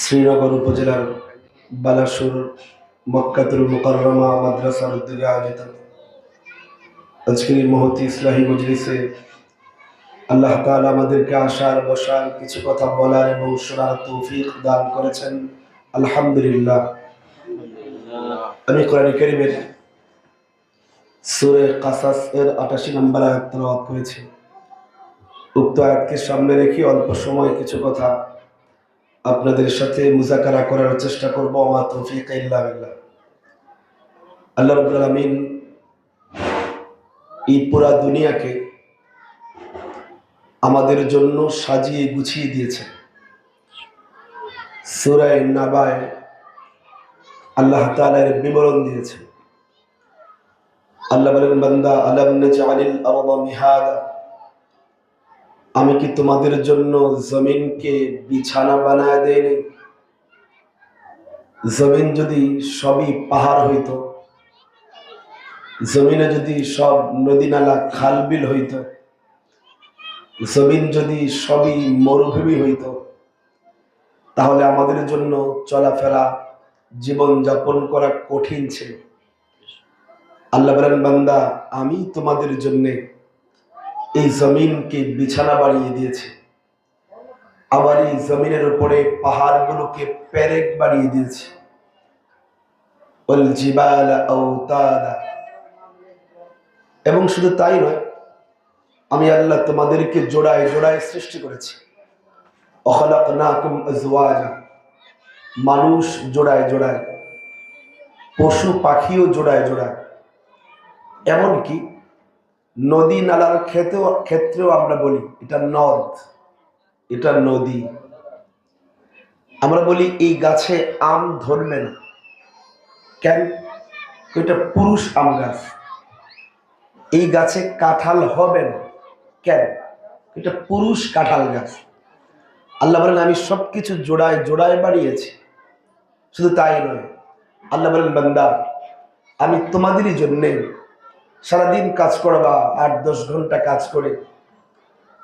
শ্রীনগর উপজেলার বালাসুর মক্কাতুল মুকাররমা মাদ্রাসার উদ্যোগে আয়োজিত আজকের এই মহতী ইসলাহি মজলিসে আল্লাহ তাআলা আমাদেরকে আসার বসার কিছু কথা বলার এবং শোনার তৌফিক দান করেছেন। আলহামদুলিল্লাহ। আমি কোরআন কারীমের সূরা কাসাস এর 88 নম্বর আয়াত তেলাওয়াত করেছি। উক্ত আয়াতকে সামনে রেখে অল্প সময় কিছু কথা আপনাদের সাথে মুযাকারা করার চেষ্টা করব। আমা তৌফিক ইল্লা বিল্লাহ। আল্লাহ রাব্বুল আলামিন এই পুরা দুনিয়াকে আমাদের জন্য সাজিয়ে গুছিয়ে দিয়েছেন। সূরা নাবায় আল্লাহ তাআলা এর বিবরণ দিয়েছেন। আল্লাহ বলেন, বান্দা আলাম নাজআলিল আরদা মিহাদা, আমি কি তোমাদের জন্য জমিনকে বিছানা বানায় দেইনি? জমিন যদি সবই পাহাড় হইতো, জমিনে যদি সব নদী নালা খাল বিল হইতো, জমিন যদি সবই মরুভূমি হইতো, তাহলে আমাদের জন্য চলাফেরা জীবন যাপন করা কঠিন ছিল। আল্লাহ বলেন, বান্দা আমি তোমাদের জন্য এই জমিনকে বিছানা বানিয়ে দিয়েছি, আবার এই জমিনের উপরে পাহাড়গুলোকে পেরেক বানিয়ে দিয়েছি। ওয়াল জিবালা আওতাদা, এবং শুধু তাই নয়, আমি আল্লাহ তোমাদেরকে জোড়ায় জোড়ায় সৃষ্টি করেছি। ওয়াখালাকনাকুম আজওয়াজা, মানুষ জোড়ায় জোড়ায়, পশু পাখিও জোড়ায় জোড়ায়, এমনকি নদী নালার ক্ষেত্রেও আমরা বলি এটা নদ, এটা নদী। আমরা বলি এই গাছে আম ধরবে না, কেন? এটা পুরুষ আম গাছ। এই গাছে কাঁঠাল হবে না, কেন? এটা পুরুষ কাঁঠাল গাছ। আল্লাহ বলেন, আমি সবকিছু জোড়ায় জোড়ায় বানিয়েছি। শুধু তাই নয়, আল্লাহ বলেন, বান্দা আমি তোমাদেরই জন্যে সারাদিন কাজ করবা, 8-10 ঘন্টা কাজ করে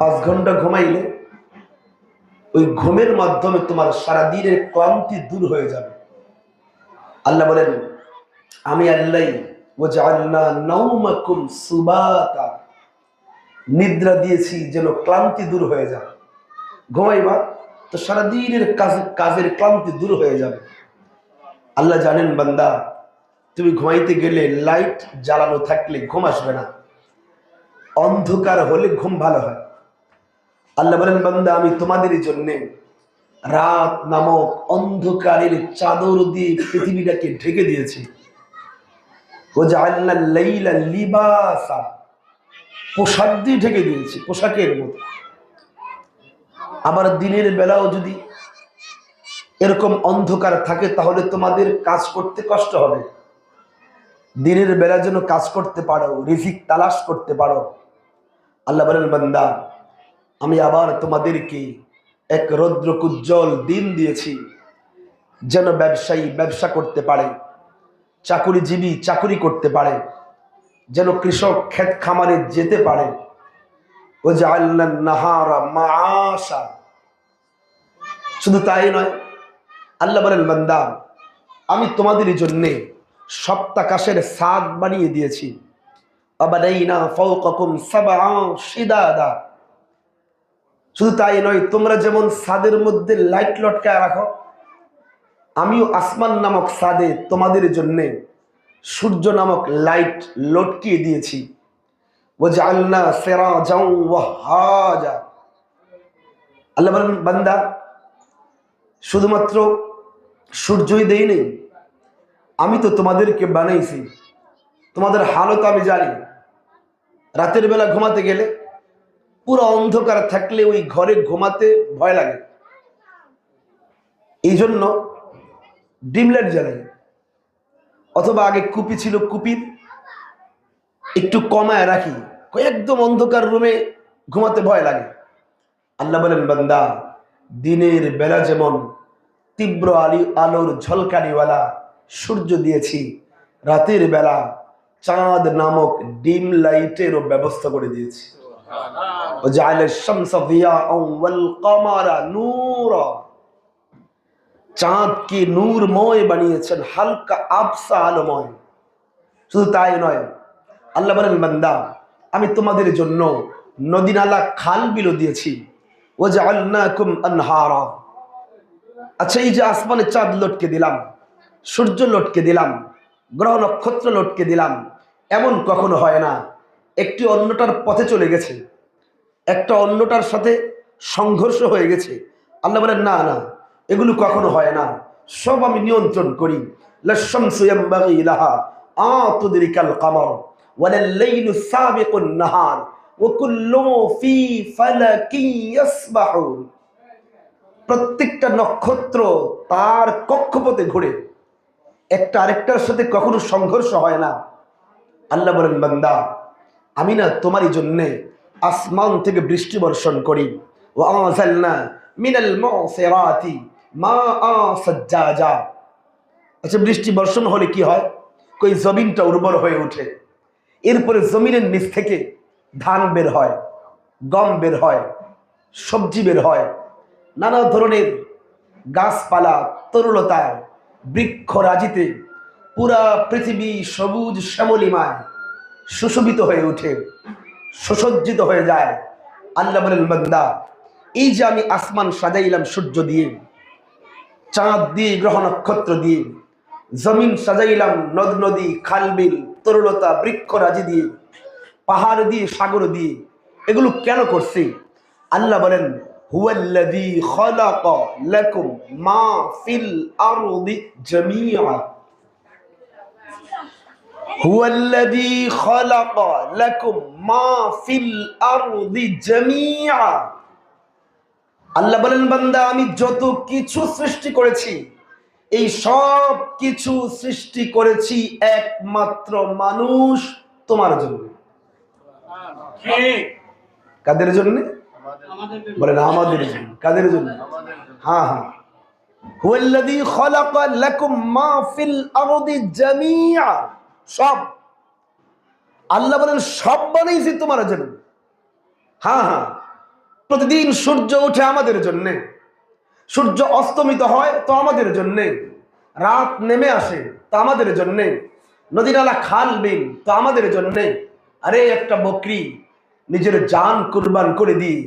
5 ঘন্টা ঘুমাইলে ওই ঘুমের মাধ্যমে তোমার সারাদিনের ক্লান্তি দূর হয়ে যাবে। আল্লাহ বলেন, আমি আল্লাহ ওয়াজআলনা নাওমাকুম সুবাতা, নিদ্রা দিয়েছি যেন ক্লান্তি দূর হয়ে যায়। ঘুমাইবা তো সারাদিনের কাজের ক্লান্তি দূর হয়ে যাবে। আল্লাহ জানেন, বান্দা তুমি ঘুমাইতে গেলে লাইট জ্বালানো থাকলে ঘুম আসবে না, অন্ধকার হলে ঘুম ভালো হয়। আল্লাহ বলেন, বান্দা আমি তোমাদের জন্য রাত নামক অন্ধকারের চাদর দিয়ে পৃথিবীটাকে ঢেকে দিয়েছি। ওয়াজআলনা লাইলা লিবাসা, পোশাক দিয়ে ঢেকে দিয়েছি, পোশাকের মতো। আবার দিনের বেলাও যদি এরকম অন্ধকার থাকে তাহলে তোমাদের কাজ করতে কষ্ট হবে। দিনের বেলা যেন কাজ করতে পারো, রিজিক তালাশ করতে পারো। আল্লাহ বলেন, বান্দা আমি আবার তোমাদেরকে এক রৌদ্রকুজ্জ্বল দিন দিয়েছি, যেন ব্যবসায়ী ব্যবসা করতে পারে, চাকুরিজীবী চাকুরি করতে পারে, যেন কৃষক ক্ষেত খামারে যেতে পারে। ওয়াজআলনা নাহারা মাআশা, শুধু তাই নয়, আল্লাহ বলেন, বান্দা আমি তোমাদের জন্য সপ্তাকাশের ছাদ বানিয়ে দিয়েছি। আবাদাইনা ফাওকাকুম সাবআ শিদাদা, শুধু তাই নয়, তোমরা যেমন ছাদের মধ্যে লাইট লটকায় রাখো, আমিও আসমান নামক ছাদে তোমাদের জন্য সূর্য নামক লাইট লটকিয়ে দিয়েছি। ওয়াজআলনা সিরাজাও ওয়াহাজা, আল্লাহ বলেন, বান্দা শুধুমাত্র সূর্যই দেই নেই, আমি তো তোমাদেরকে বানাইছি। তোমাদের হালত আমি জানি। রাতের বেলা ঘুমাতে গেলে পুরো অন্ধকার থাকলে ওই ঘরে ঘুমাতে ভয় লাগে, এই জন্য ডিম লাইট জ্বালাই, অথবা আগে কুপি ছিল, কুপির একটু কমায় রাখি, একদম অন্ধকার রুমে ঘুমাতে ভয় লাগে। আল্লাহ বলেন, বান্দা দিনের বেলা যেমন তীব্র আলোর ঝলকানিওয়ালা সূর্য দিয়েছি, রাতের বেলা চাঁদ নামক ডিম লাইটেরও ব্যবস্থা করে দিয়েছি। ওয়াজআলা শামসা দিয়াআন ওয়াল কমারা নূরা, চাঁদকে নূরময় বানিয়েছেন, হালকা আবসা আলোময়। শুধু তাই নয়, আল্লাহ বলেন বান্দা আমি তোমাদের জন্য নদী নালা খাল বিল দিয়েছি। ওয়াজআলনাকুম আনহারা। আচ্ছা, এই যে আসমানে চাঁদ লটকে দিলাম, সূর্য লটকে দিলাম, গ্রহ নক্ষত্র লটকে দিলাম, এমন কখনো হয় না একটি অন্যটার পথে চলে গেছে, একটা অন্যটার সাথে সংঘর্ষ হয়ে গেছে। আল্লাহ বলেন না না, এগুলো কখনো হয় না, সব আমি নিয়ন্ত্রণ করি। লাশ-শামসু ইয়ানবাগি লাহা আন তুদরিকাল কমর ওয়াল-লাইলু সাবিকুন নাহার ওয়া কুল্লুন ফি ফালাকিন ইয়াসবাহুন। প্রত্যেকটা নক্ষত্র তার কক্ষপথে ঘুরে, একটা আরেকটার সাথে কখনো সংঘর্ষ হয় না। আল্লাহ বলেন বান্দা আমি না তোমারই জন্যে আসমান থেকে বৃষ্টি বর্ষণ করি। ওয়া আনজালনা মিনাল মুসিরাতি মাআ সাজ্জাজা। আচ্ছা, বৃষ্টি বর্ষণ হলে কি হয়? কই জমিনটা উর্বর হয়ে ওঠে, এরপরে জমিনের নিচ থেকে ধান বের হয়, গম বের হয়, সবজি বের হয়, নানা ধরনের গাছপালা তরুলতায় বৃক্ষরাজিতে পুরা পৃথিবী সবুজ শ্যামলিমায় সুশোভিত হয়ে ওঠে, সুসজ্জিত হয়ে যায়। আল্লাহ বলেন বান্দা এই যে আমি আসমান সাজাইলাম সূর্য দিয়ে, চাঁদ দিয়ে, গ্রহ নক্ষত্র দিয়ে, জমিন সাজাইলাম নদ নদী খাল বিল তরুলতা বৃক্ষরাজি দিয়ে, পাহাড় দিয়ে, সাগর দিয়ে, এগুলো কেন করছি? আল্লাহ বলেন হুয়াল্লাযী খালাকা লাকুম মা ফিল আরদি জামিআ। হুয়াল্লাযী খালাকা লাকুম মা ফিল আরদি জামিআ। আল্লাহ বলেন বান্দা আমি যত কিছু সৃষ্টি করেছি, এই সব কিছু সৃষ্টি করেছি একমাত্র মানুষ তোমার জন্য। কাদের জন্য? বলেন আমাদের জন্য। কাদের জন্য? হ্যাঁ হ্যাঁ। হুয়াল্লাযী খালাকা লাকুম মা ফিল আরদি জামিআ। সব আল্লাহ বলেন সব বানাইছি তোমার জন্য। হ্যাঁ হ্যাঁ, প্রতিদিন সূর্য ওঠে আমাদের জন্যে, সূর্য অস্তমিত হয় তো আমাদের জন্যে, রাত নেমে আসে তো আমাদের জন্যে, নদী নালা খাল বিল তো আমাদের জন্যে। আরে একটা বকরি নিজের জান কুরবান করে দিয়ে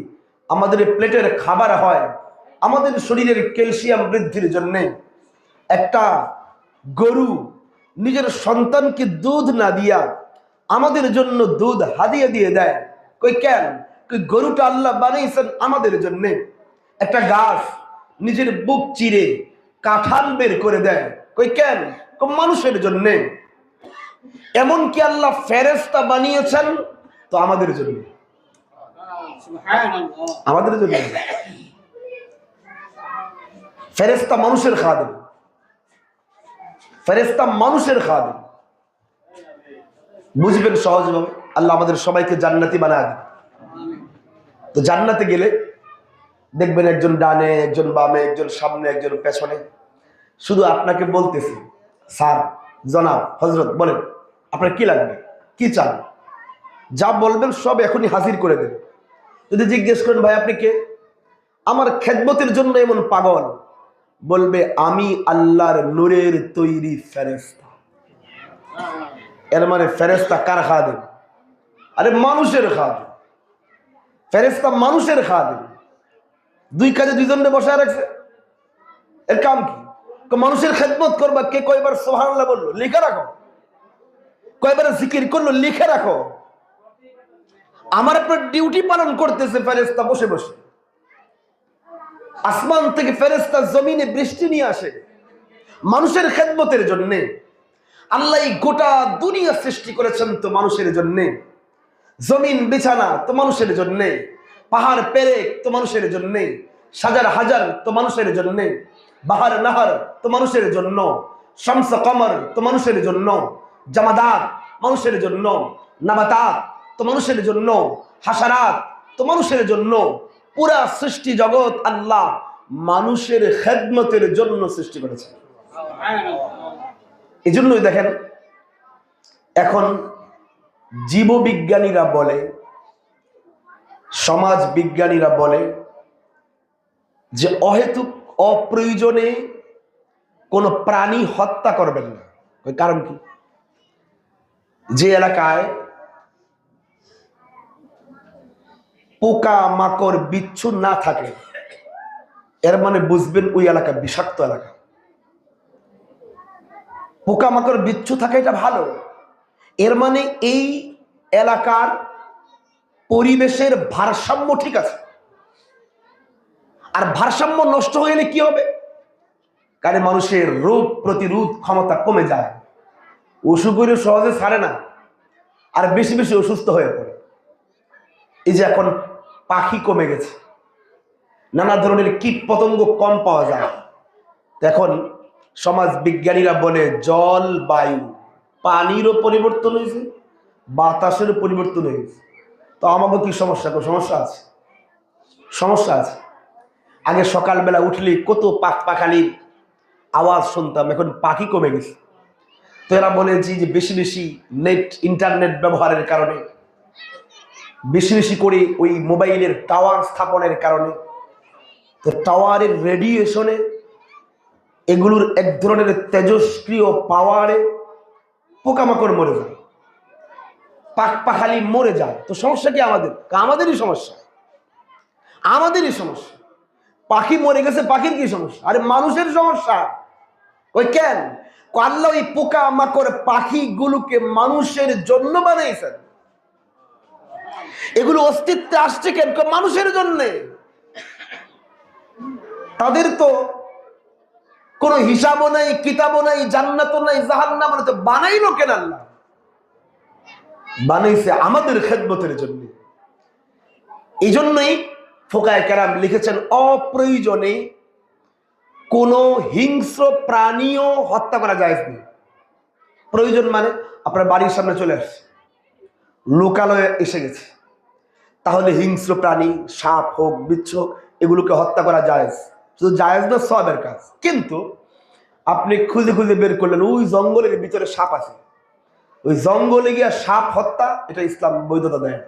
আমাদের প্লেটের খাবার হয়, আমাদের শরীরের ক্যালসিয়াম বৃদ্ধির জন্যে। একটা গরু নিজের সন্তানকে দুধ না দিয়া আমাদের জন্য দুধ হাদিয়া দিয়ে দেয়। কই কেন? কই গরুটা আল্লাহ বানাইছেন আমাদের জন্য। একটা গাছ নিজের বুক চিরে কাঁঠাল বের করে দেয়। কই কেন? মানুষের জন্য। এমনকি আল্লাহ ফেরেশতা বানিয়েছেন তো আমাদের জন্য, আমাদের জন্য। ফেরেশতা মানুষের খাদেম, ফেরেশতা মানুষের খাদেম। বুঝবেন সহজভাবে, আল্লাহ আমাদের সবাইকে জান্নাতি বানায় দেন। তো জান্নাতে গেলে দেখবেন একজন ডানে, একজন বামে, একজন সামনে, একজন পেছনে। শুধু আপনাকে বলতেছি স্যার, জনাব, হজরত বলেন আপনার কি লাগবে, কি চান, যা বলবেন সব এখনই হাজির করে দেন। যদি জিজ্ঞেস করেন ভাই আপনি কে, আমার খেদমতের জন্য এমন পাগল, বলবে আমি আল্লাহর নূরের তৈরি ফেরেশতা। এর মানে ফেরেশতা কার খাদেম? আরে মানুষের খাদেম। ফেরেশতা মানুষের খাদেম। দুই কাজে দুইজনে বসায় রাখছে। এর কাম কি? মানুষের খেদমত করবা। কে কয়বার সুবহানাল্লাহ বললো লিখে রাখো, কয়বার জিকির করলো লিখে রাখো। আমার আপনার ডিউটি পালন করতেছে ফেরেশতা বসে বসে। আসমান থেকে ফেরেশতা জমিনে বৃষ্টি নিয়ে আসে মানুষের খেদমতের জন্য। আল্লাহ এই গোটা দুনিয়া সৃষ্টি করেছেন তো মানুষের জন্য। জমিন বিছানা তো মানুষের জন্য, পাহাড় পেরেক তো মানুষের জন্য, সাজার হাজার তো মানুষের জন্য, বাহার নাহার তো মানুষের জন্য, শামস কমর তো মানুষের জন্য, জামাদাত মানুষের জন্য, নাবাতাত তো মানুষের জন্য, হাসারাত তো মানুষের জন্য। পুরা সৃষ্টি জগৎ আল্লাহ মানুষের খেদমতের জন্য সৃষ্টি করেছে। এই জন্যই দেখেন এখন জীববিজ্ঞানীরা বলে, সমাজ বিজ্ঞানীরা বলে যে অহেতুক অপ্রয়োজনে কোন প্রাণী হত্যা করবেন না। কারণ কি? যে এলাকায় পোকা মাকড় বিচ্ছু না থাকে, এর মানে বুঝবেন ওই এলাকা বিষাক্ত এলাকা। পোকা মাকড় বিচ্ছু থাকে এটা ভালো, এর মানে এই এলাকার পরিবেশের ভারসাম্য ঠিক আছে। আর ভারসাম্য নষ্ট হয়ে গেলে কি হবে? কারণ মানুষের রোগ প্রতিরোধ ক্ষমতা কমে যায়, অসুখগুলো সহজে ছাড়ে না, আর বেশি বেশি অসুস্থ হয়ে পড়ে। এই যে এখন পাখি কমে গেছে, নানা ধরনের কীট পতঙ্গ কম পাওয়া যায়, এখন সমাজ বিজ্ঞানীরা বলে জল বায়ু পানিরও পরিবর্তন হয়েছে, বাতাসেরও পরিবর্তন হয়েছে। তো আমাকে কি সমস্যা? সমস্যা আছে, সমস্যা আছে। আগে সকালবেলা উঠলেই কত পাখালির আওয়াজ শুনতাম, এখন পাখি কমে গেছে। তো এরা বলে যে বেশি বেশি ইন্টারনেট ব্যবহারের কারণে, বেশি বেশি করে ওই মোবাইলের টাওয়ার স্থাপনের কারণে, তো টাওয়ারের রেডিয়েশনে এগুলোর এক ধরনের তেজস্ক্রিয় পাওয়ারে পোকামাকড় মরে যায়, পাখালি মরে যায়। তো সমস্যা কি আমাদের? আমাদেরই সমস্যা, আমাদেরই সমস্যা। পাখি মরে গেছে, পাখির কি সমস্যা? আরে মানুষের সমস্যা। ওই কেন? আল্লাহ ওই পোকা মাকড় পাখিগুলোকে মানুষের জন্য বানাইছেন। এগুলো অস্তিত্বে আসছে কেন? মানুষের জন্যে। তাদের তো কোনো হিসাবও নাই, কিতাবও নাই, জান্নাতও নাই, জাহান্নামও নাই, তো বানাইলো কেন আল্লাহ? বানাইছে আমাদের খেদমতের জন্য। এই জন্যই ফোকায়ে কেরাম লিখেছেন, অপ্রয়োজনে কোন হিংস্র প্রাণীও হত্যা করা যায় না। প্রয়োজন মানে আপনার বাড়ির সামনে চলে আসছে, লোকালয়ে এসে গেছে, তাহলে হিংস্র প্রাণী সাপ হোক বিচ্ছু হোক এগুলোকে হত্যা করা জায়েজ। শুধু জায়েজ না, সওয়াবের কাজ। কিন্তু আপনি খুঁজে খুঁজে বের করলেন ওই জঙ্গলের ভিতরে সাপ আছে, ওই জঙ্গলে গিয়ে সাপ হত্যা, এটা ইসলাম বৈধতা দেয় না।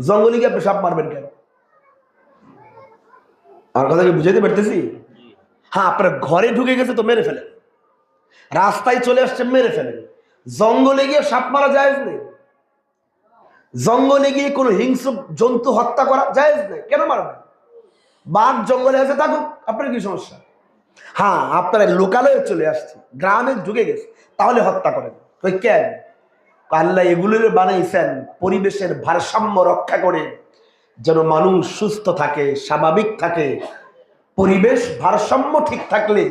জঙ্গলে গিয়ে আপনি সাপ মারবেন কেন? আমার কথা কি বুঝাইতে পারতেছি? হ্যাঁ, আপনার ঘরে ঢুকে গেছে তো মেরে ফেলেন, রাস্তায় চলে আসছে মেরে ফেলেন। জঙ্গলে গিয়ে সাপ মারা জায়েজ নেই, জঙ্গলে গিয়ে কোনো হিংস্র জন্তু হত্যা করা জায়েজ নেই। কেন মারবেন? বাঘ জঙ্গলে আছে থাকুক, আপনার কি সমস্যা? হ্যাঁ, আপনারা লোকালয়ে চলে আসছে, গ্রামে ঢুকে গেছে, তাহলে হত্যা করেন। ওই কেন? আল্লাহ এগুলোর বানাইছেন পরিবেশের ভারসাম্য রক্ষা করে, যেন মানুষ সুস্থ থাকে, স্বাভাবিক থাকে। পরিবেশ ভারসাম্য ঠিক থাকলে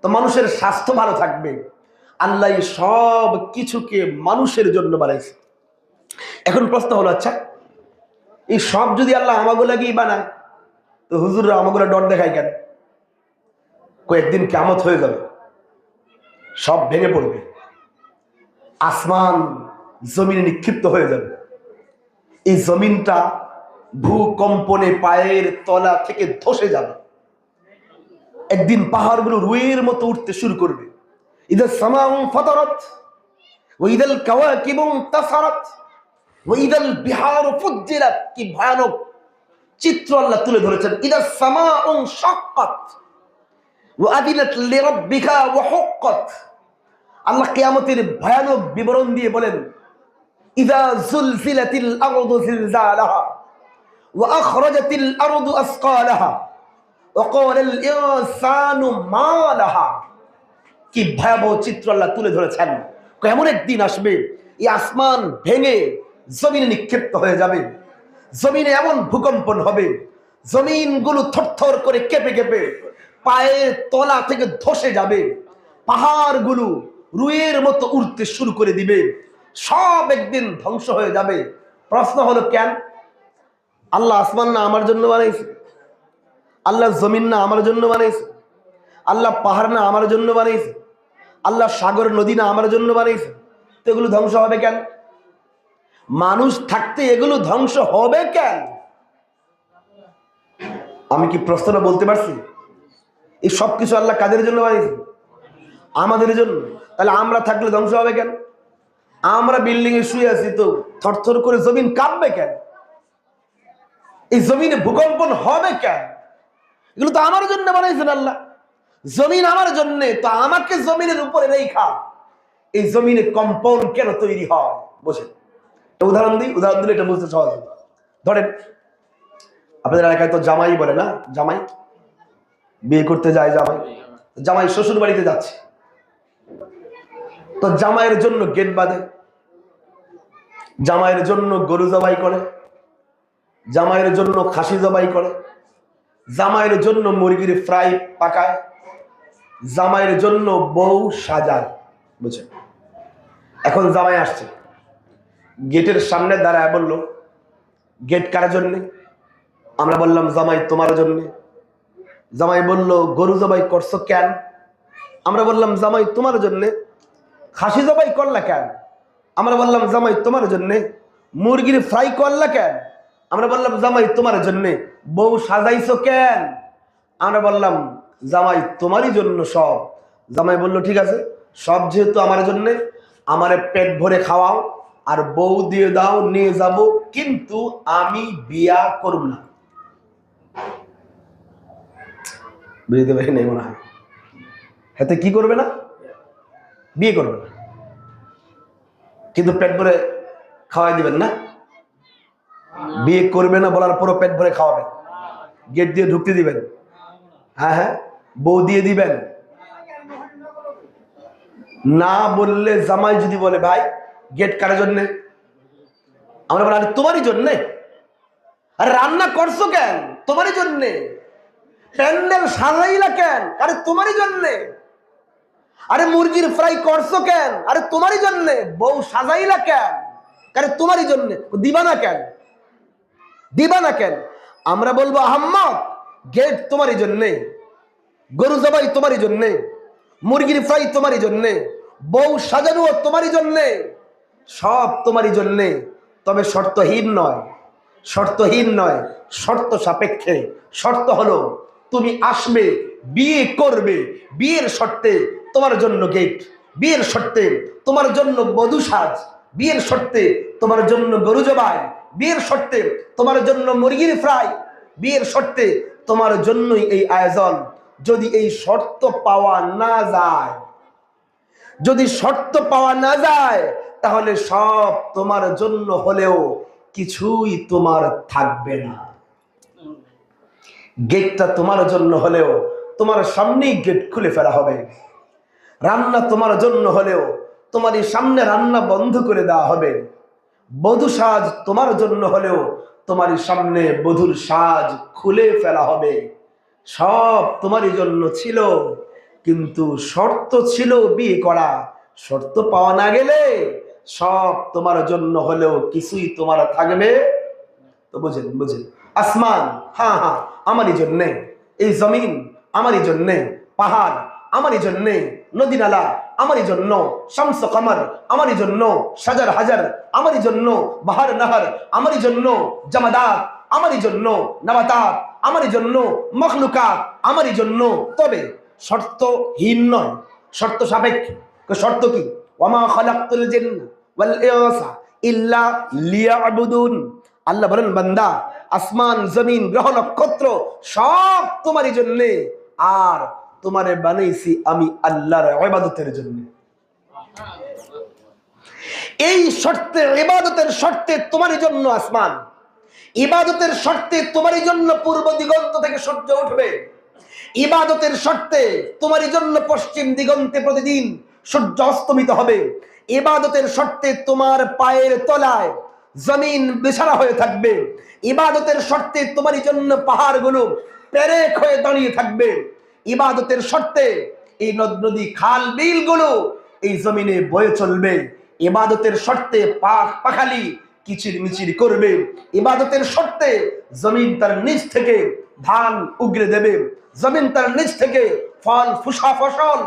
তো মানুষের স্বাস্থ্য ভালো থাকবে। আল্লাহ সব কিছুকে মানুষের জন্য বানাইছে। এখন প্রশ্ন হলো, আচ্ছা এই সব যদি আল্লাহ আমাগুলাকেই বানায়, তো হুজুররা আমাগুলা ডর দেখায় কেন? কয়েকদিন কিয়ামত হয়ে যাবে, সব ভেঙে পড়বে, আসমান জমিনে নিক্ষিপ্ত হয়ে যাবে, এই জমিনটা ভূকম্পনে পায়ের তলা থেকে ধসে যাবে, একদিন পাহাড়গুলো রুইয়ের মতো উঠতে শুরু করবে। ইদা সামাউ ফাতারাত ওয়া ইদাল কাওয়াকিবু ইনতাসারাত ওয়া ইদাল বিহারু ফুজ্জিরাত। কি ভয়ানক চিত্র আল্লাহ তুলে ধরেছেন। ইদা সামাউ শাক্কাত ওয়া আদিনাত লিরাব্বিকা ওয়া হুক্কাত। আল্লাহ কিয়ামতের ভয়ানক বিবরণ দিয়ে বলেন, ইদা জুলজিলাতিল আরদু জিলজালাহা ওয়া আখরাজাতিল আরদু আসকালাহা ওয়া ক্বালাল ইনসানু মা লাহা। কি ভয়াবহ চিত্র আল্লাহ তুলে ধরেছেন। এমন একদিন আসবে এই আসমান ভেঙে জমিনে নিক্ষিপ্ত হয়ে যাবে, জমিনে এমন ভূকম্পন হবে, জমিনগুলো থরথর করে কেঁপে কেঁপে পায়ের তলা থেকে ধসে যাবে, পাহাড়গুলো রুইয়ের মতো উঠতে শুরু করে দিবে, সব একদিন ধ্বংস হয়ে যাবে। প্রশ্ন হলো কেন? আল্লাহ আসমান না আমার জন্য বানাইছে? আল্লাহ জমিন না আমার জন্য বানাইছে? আল্লাহ পাহাড় না আমার জন্য বানাইছে? আল্লাহ সাগর নদী না আমার জন্য বানাইছে? তো এগুলো ধ্বংস হবে কেন? মানুষ থাকতে এগুলো ধ্বংস হবে কেন? আমি কি প্রশ্নটা বলতে পারছি? এই সব কিছু আল্লাহ কাদের জন্য বানিয়েছে? আমাদের জন্য। তাহলে আমরা থাকলে ধ্বংস হবে কেন? আমরা বিল্ডিং এ শুয়ে আছি, তো থরথর করে জমিন কাঁপবে কেন? এই জমিনে ভূকম্পন হবে কেন? এগুলো তো আমার জন্য বানাইছেন আল্লাহ। জমিন আমার জন্য, তো আমাকে জমিনের উপরে রেখা এই জমিনে কম্পাউন্ড কেন তৈরি হয়? বুঝেন, উদাহরণ দিলে এটা বুঝতে সহজ হবে। ধরেন আপনাদের এলাকায় তো জামাই বলে না, জামাই বিয়ে করতে যায়, জামাই শ্বশুর বাড়িতে যাচ্ছে, তো জামাইয়ের জন্য গেট বাঁধে, জামাইয়ের জন্য গরু জবাই করে, জামাইয়ের জন্য খাসি জবাই করে, জামাইয়ের জন্য মুরগির ফ্রাই পাকায়, জামাইয়ের জন্য বউ সাজায়। বুঝছেন? এখন জামাই আসছে, গেটের সামনে দাঁড়ায় বলল, গেট কার জন্যে? আমরা বললাম জামাই তোমার জন্যে। জামাই বলল, গরু জবাই করছো কেন? আমরা বললাম জামাই তোমার জন্যে। খাসি জবাই করলা কেন? আমরা বললাম জামাই তোমার জন্যে। মুরগির ফ্রাই করলা কেন? আমরা বললাম জামাই তোমার জন্যে। বউ সাজাইছো কেন? আমরা বললাম জামাই তোমারই জন্য সব। জামাই বলল, ঠিক আছে, সব যেহেতু আমার জন্যে, আমারে পেট ভরে খাওয়াও আর বউ দিয়ে দাও, নিয়ে যাব, কিন্তু আমি বিয়া করব না। বুঝতে পারি নাই মনে হয়। হাতে কি করবে না? বিয়ে করবে না, কিন্তু পেট ভরে খাওয়াই দিবেন না? বিয়ে করবে না বলার পরও পেট ভরে খাওয়াবেন, গেট দিয়ে ঢুকতে দিবেন, হ্যাঁ হ্যাঁ, বউ দিয়ে দিবেন। না বললে জামাই যদি বলে, ভাই গেট কার জন্যে? আমরা বলি, আরে তোমারই জন্যে। আরে রান্না করছো কেন? তোমারই জন্যে। প্যান্ডেল সাজাইলা কেন? আরে তোমারই জন্যে। আরে মুরগির ফ্রাই করছো কেন? আরে তোমারই জন্যে। বউ সাজাইলা কেন? আরে তোমারই জন্যে। দিবা না কেন? দিবা না কেন? আমরা বলবো, আহম্মদ গেট তোমারই জন্যে, গরু জবাই তোমারই জন্যে, মুরগির ফ্রাই তোমারই জন্যে, বউ সাজানো তোমারই জন্যে, সব তোমারই জন্যে। তবে শর্তহীন নয়, শর্তহীন নয়, শর্ত সাপেক্ষে। শর্ত হলো তুমি আসবে, বিয়ে করবে, বিয়ের শর্তে তোমার জন্য গেট, বিয়ের শর্তে তোমার জন্য বধূ সাজ, বিয়ের শর্তে তোমার জন্য গরু জবাই, বিয়ের শর্তে তোমার জন্য মুরগির ফ্রাই, বিয়ের শর্তে তোমার জন্যই এই আয়োজন। যদি এই শর্ত পাওয়া না যায়, যদি শর্ত পাওয়া না যায়, তাহলে সব তোমার জন্য হলেও কিছুই তোমার থাকবে না। গেটটা তোমার জন্য হলেও তোমার সামনেই গেট খুলে ফেলা হবে। রান্না তোমার জন্য হলেও তোমারই সামনে রান্না বন্ধ করে দেওয়া হবে। বধূ সাজ তোমার জন্য হলেও তোমারই সামনে বধূর সাজ খুলে ফেলা হবে। সব তোমারই জন্য ছিল, কিন্তু শর্ত ছিল বিয়ে করা। শর্ত পাওয়া না গেলে সব তোমার জন্য হলেও কিছুই তোমার থাকবে। তো বুঝেন, বুঝেন, আসমান হ্যাঁ হ্যাঁ আমারই জন্যে, এই জমিন আমারই জন্যে, পাহাড় আমারই জন্যে, নদী নালা আমারই জন্য, শামস কমর আমারই জন্য, সাজার হাজার আমারই জন্য, বাহার নাহার আমারই জন্য, জামাদাত আমারই জন্য, নাবাতাত আমারই জন্য, মখলুকাত আমারই জন্য। তবে শর্তহীন নয়, শর্ত সাপেক্ষে। শর্ত কি? ওয়ামা খালাকতুল জিন্না ওয়াল ইনসা ইল্লা লিয়াবুদুন। আল্লাহ বলেন, বান্দা আসমান জমিন গ্রহ নক্ষত্র সব তোমারই জন্য, আর তোমারে বানাইছি আমি আল্লাহর ইবাদতের জন্য। এই শর্তে, ইবাদতের শর্তে তোমারই জন্য আসমান, ইবাদতের শর্তে তোমারই জন্য পূর্ব দিগন্ত থেকে সূর্য উঠবে, ইবাদতের শর্তে তোমারই জন্য পশ্চিম দিগন্তে প্রতিদিন সূর্য অস্তমিত হবে, ইবাদতের শর্তে তোমার পায়ের তলায় জমিন বিছানা হয়ে থাকবে, ইবাদতের শর্তে তোমারই জন্য পাহাড়গুলো পেরেক হয়ে দাঁড়িয়ে থাকবে, ইবাদতের শর্তে এই নদ নদী খাল বিলগুলো এই জমিনে বয়ে চলবে, ইবাদতের শর্তে পাখ পাখালি কিচির মিচির করবে, ইবাদতের শর্তে জমিন তার নিচ থেকে ধান উগরে দেবে, জমিন তার নিচ থেকে ফল ফুসা ফসল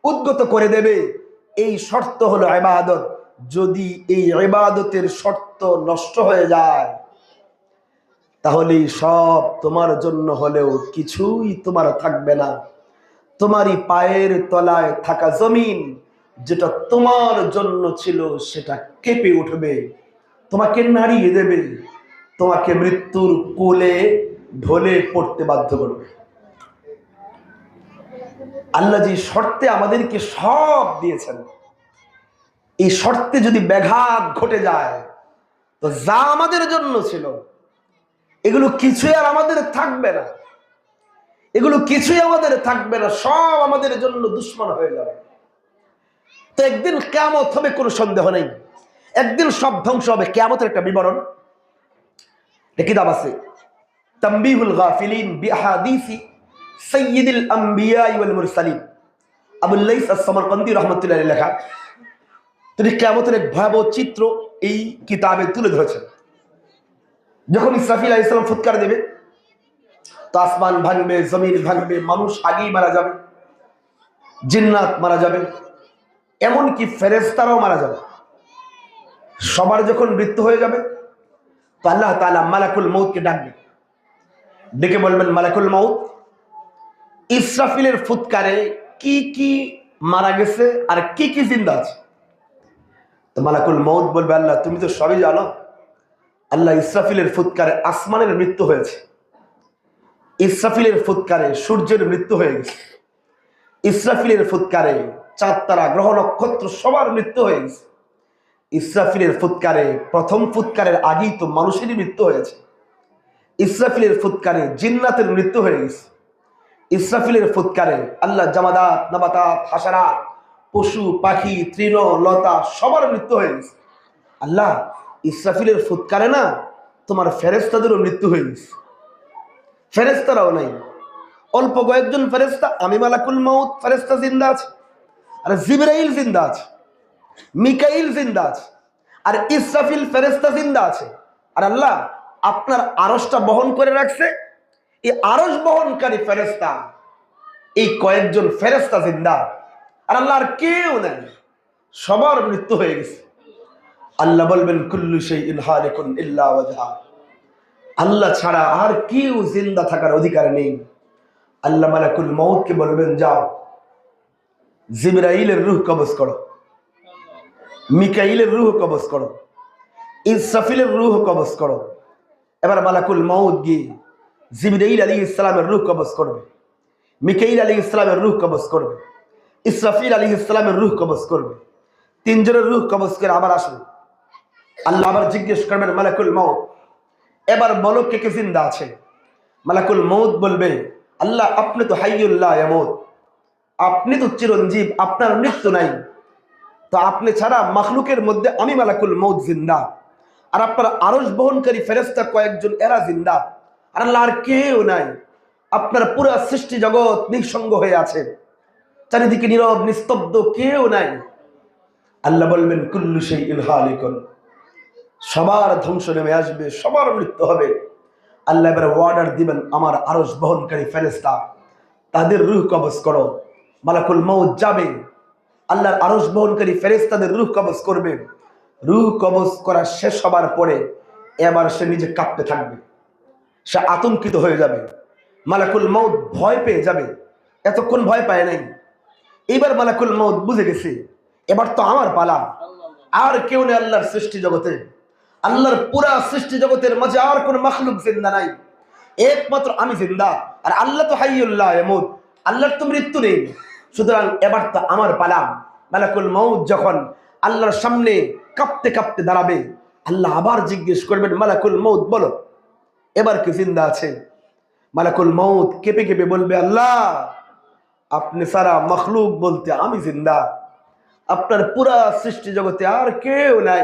উদ্গত করে দেবে। এই শর্ত হলো ইবাদত। যদি এই ইবাদতের শর্ত নষ্ট হয়ে যায়, তাহলে সব তোমার জন্য হলেও কিছুই তোমার থাকবে না। তোমারই পায়ের তলায় থাকা জমিন যেটা তোমার জন্য ছিল সেটা কেঁপে উঠবে, তোমাকে নাড়িয়ে দেবে, তোমাকে মৃত্যুর কোলে ঢলে পড়তে বাধ্য করবে। আল্লাহ যে শর্তে আমাদেরকে সব দিয়েছেন, এই শর্তে যদি ব্যাঘাত ঘটে যায় তো যা আমাদের জন্য ছিল এগুলো কিছুই আর আমাদের থাকবে না, এগুলো কিছুই আমাদের থাকবে না, সব আমাদের জন্য দুশ্মন হয়ে যাবে। তো একদিন কিয়ামত হবে, কোনো সন্দেহ নেই, একদিন সব ধ্বংস হবে। কিয়ামতের একটা বিবরণ কিতাব আছে, তামবিহুল গাফিলিন বিআহাদিসি সাইয়্যিদিল আম্বিয়া ওয়াল মুরসালিন, আবুল লাইস আস-সামারকান্দি রাহমাতুল্লাহ আলাইহি লেখা। তিনি কিয়ামতের এক ভয়াবহ চিত্র এই কিতাবে তুলে ধরেছেন। যখন ইসরাফিল আলাইহিস সালাম ফুৎকার দেবে তো আসমান ভাঙবে, জমিন ভাঙবে, মানুষ আগেই মারা যাবে, জিন্নাত মারা যাবে, এমনকি ফেরেশতারাও মারা যাবে। সবার যখন মৃত্যু হয়ে যাবে তো আল্লাহ তাআলা মালাকুল মউতকে ডাকবেন, ডেকে বলবেন, মালাকুল মউত, ইসরাফিলের ফুৎকারে কি কি মারা গেছে আর কি কি জিন্দা আছে? তো মালাকুল মউত বলবে, আল্লাহ তুমি তো সবই জানো। আল্লাহ, ইসরাফিলের ফুৎকারে আসমানের মৃত্যু হয়েছে, ইসরাফিলের ফুৎকারে সূর্যের মৃত্যু হয়ে গেছে, ইসরাফিলের ফুৎকারে চাঁদ তারা গ্রহ নক্ষত্র সবার মৃত্যু হয়ে গেছে, ইসরাফিলের ফুৎকারে প্রথম ফুৎকারের আগেই তো মানুষেরই মৃত্যু হয়েছে, ইসরাফিলের ফুৎকারে জিন্নাতের মৃত্যু হয়ে গেছে, ইসরাফিলের ফুৎকারে আল্লাহ জামাদাত, নাবাতাত, হাসারাত, পশু পাখি, তৃণ লতা সবার মৃত্যু হয়ে গেছে। আল্লাহ, ইসরাফিলের ফুৎকারে না তোমার ফেরেশতাদেরও মৃত্যু হয়ে গেছে, ফেরেশতারাও নাই, অল্প কয়েকজন ফেরেশতা, আমি মালাকুল মউত ফেরেশতা জিন্দা আছে, আর জিবরাইল জিন্দা আছে, মিকাইল জিন্দা আছে, আর ইসরাফিল ফেরেশতা জিন্দা আছে। আর আল্লাহ আপনার আরশটা বহন করে রাখছে, এই আরশ বহনকারী ফেরেশতা, এই কয়েকজন ফেরেশতা জিন্দা, আর আল্লাহ আর কেউ নেই, সবার মৃত্যু হয়ে গেছে। আল্লাহ বলবেন, কুল্লু শাইইন হালিকুন ইল্লা ওয়াজহা, আল্লাহ ছাড়া আর কেউ জিন্দা থাকার অধিকার নেই। আল্লাহ মালাকুল মউতকে বলবেন, যাও জিবরাইলের রূহ কবজ করো, মিকাইলের রূহ কবজ করো, ইসরাফিলের রূহ কবজ করো। এবার মালাকুল মউত গিয়ে জিবরাইল আলাইহিস সালামের রূহ কবজ করবে, মিকাইল আলাইহিস সালামের রূহ কবজ করবে, ইসরাফিল আলাইহিস সালামের রূহ কবজ করবে। তিনজনের রূহ কবজ করে আবার আসবে। আল্লাহ আবার জিজ্ঞেস করবেন, মালাকুল মউত, এবার বলো কে কে জিন্দা আছে? মালাকুল মউত বলবে, আল্লাহ আপনি তো হাইয়ুল লা ইয়ামুত, আপনি তো চিরঞ্জীব, আপনার মৃত্যু নাই, তো আপনি ছাড়া মাখলুকের মধ্যে আমি মালাকুল মউত জিন্দা, আর আপনার আরশ বহনকারী ফেরেশতা কয়েকজন এরা জিন্দা, আর আল্লাহ আর কেউ নাই। আপনার পুরো সৃষ্টি জগৎ নিঃসঙ্গ হয়ে আছে, চারিদিকে নীরব নিস্তব্ধ, কেউ নাই। আল্লাহ বলবেন, কুল্লু শাইইন হালিকুন, সবার ধ্বংস নেমে আসবে, সবার মৃত্যু হবে। আল্লাহ এবারে অর্ডার দিবেন, আমার আরশ বহনকারী ফেরেশতা তাদের রূহ কবজ করো। মালাকুল মউত যাবে, আল্লাহর আরশ বহনকারী ফেরেশতাদের রূহ কবজ করবে। রূহ কবজ করা শেষ হবার পরে এবার সে নিজে কাঁপতে থাকবে, সে আতঙ্কিত হয়ে যাবে, মালাকুল মউত ভয় পেয়ে যাবে, এতক্ষণ ভয় পায় নাই। এইবার মালাকুল মউত বুঝে গেছে, এবার তো আমার পালা, আর কেউ নেই আল্লাহর সৃষ্টি জগতে, আল্লাহর পুরা সৃষ্টি জগতের মাঝে আর কোন মাখলুক জিন্দা নাই, একমাত্র আমি জিন্দা, আর আল্লাহ তো হাইয়ুল লা ইয়ামুত, আল্লাহর তো মৃত্যু নেই, সুতরাং এবার তো আমার পালা। মালাকুল মউত যখন আল্লাহর সামনে কাঁপতে কাঁপতে দাঁড়াবে, আল্লাহ আবার জিজ্ঞেস করবেন, মালাকুল মউত বলো এবার কি জিন্দা আছে? মালাকুল মউত কেঁপে কেঁপে বলবে, আল্লাহ আপনি সারা মখলুক বলতে আমি জিন্দা, আপনার পুরা সৃষ্টি জগতে আর কেউ নাই,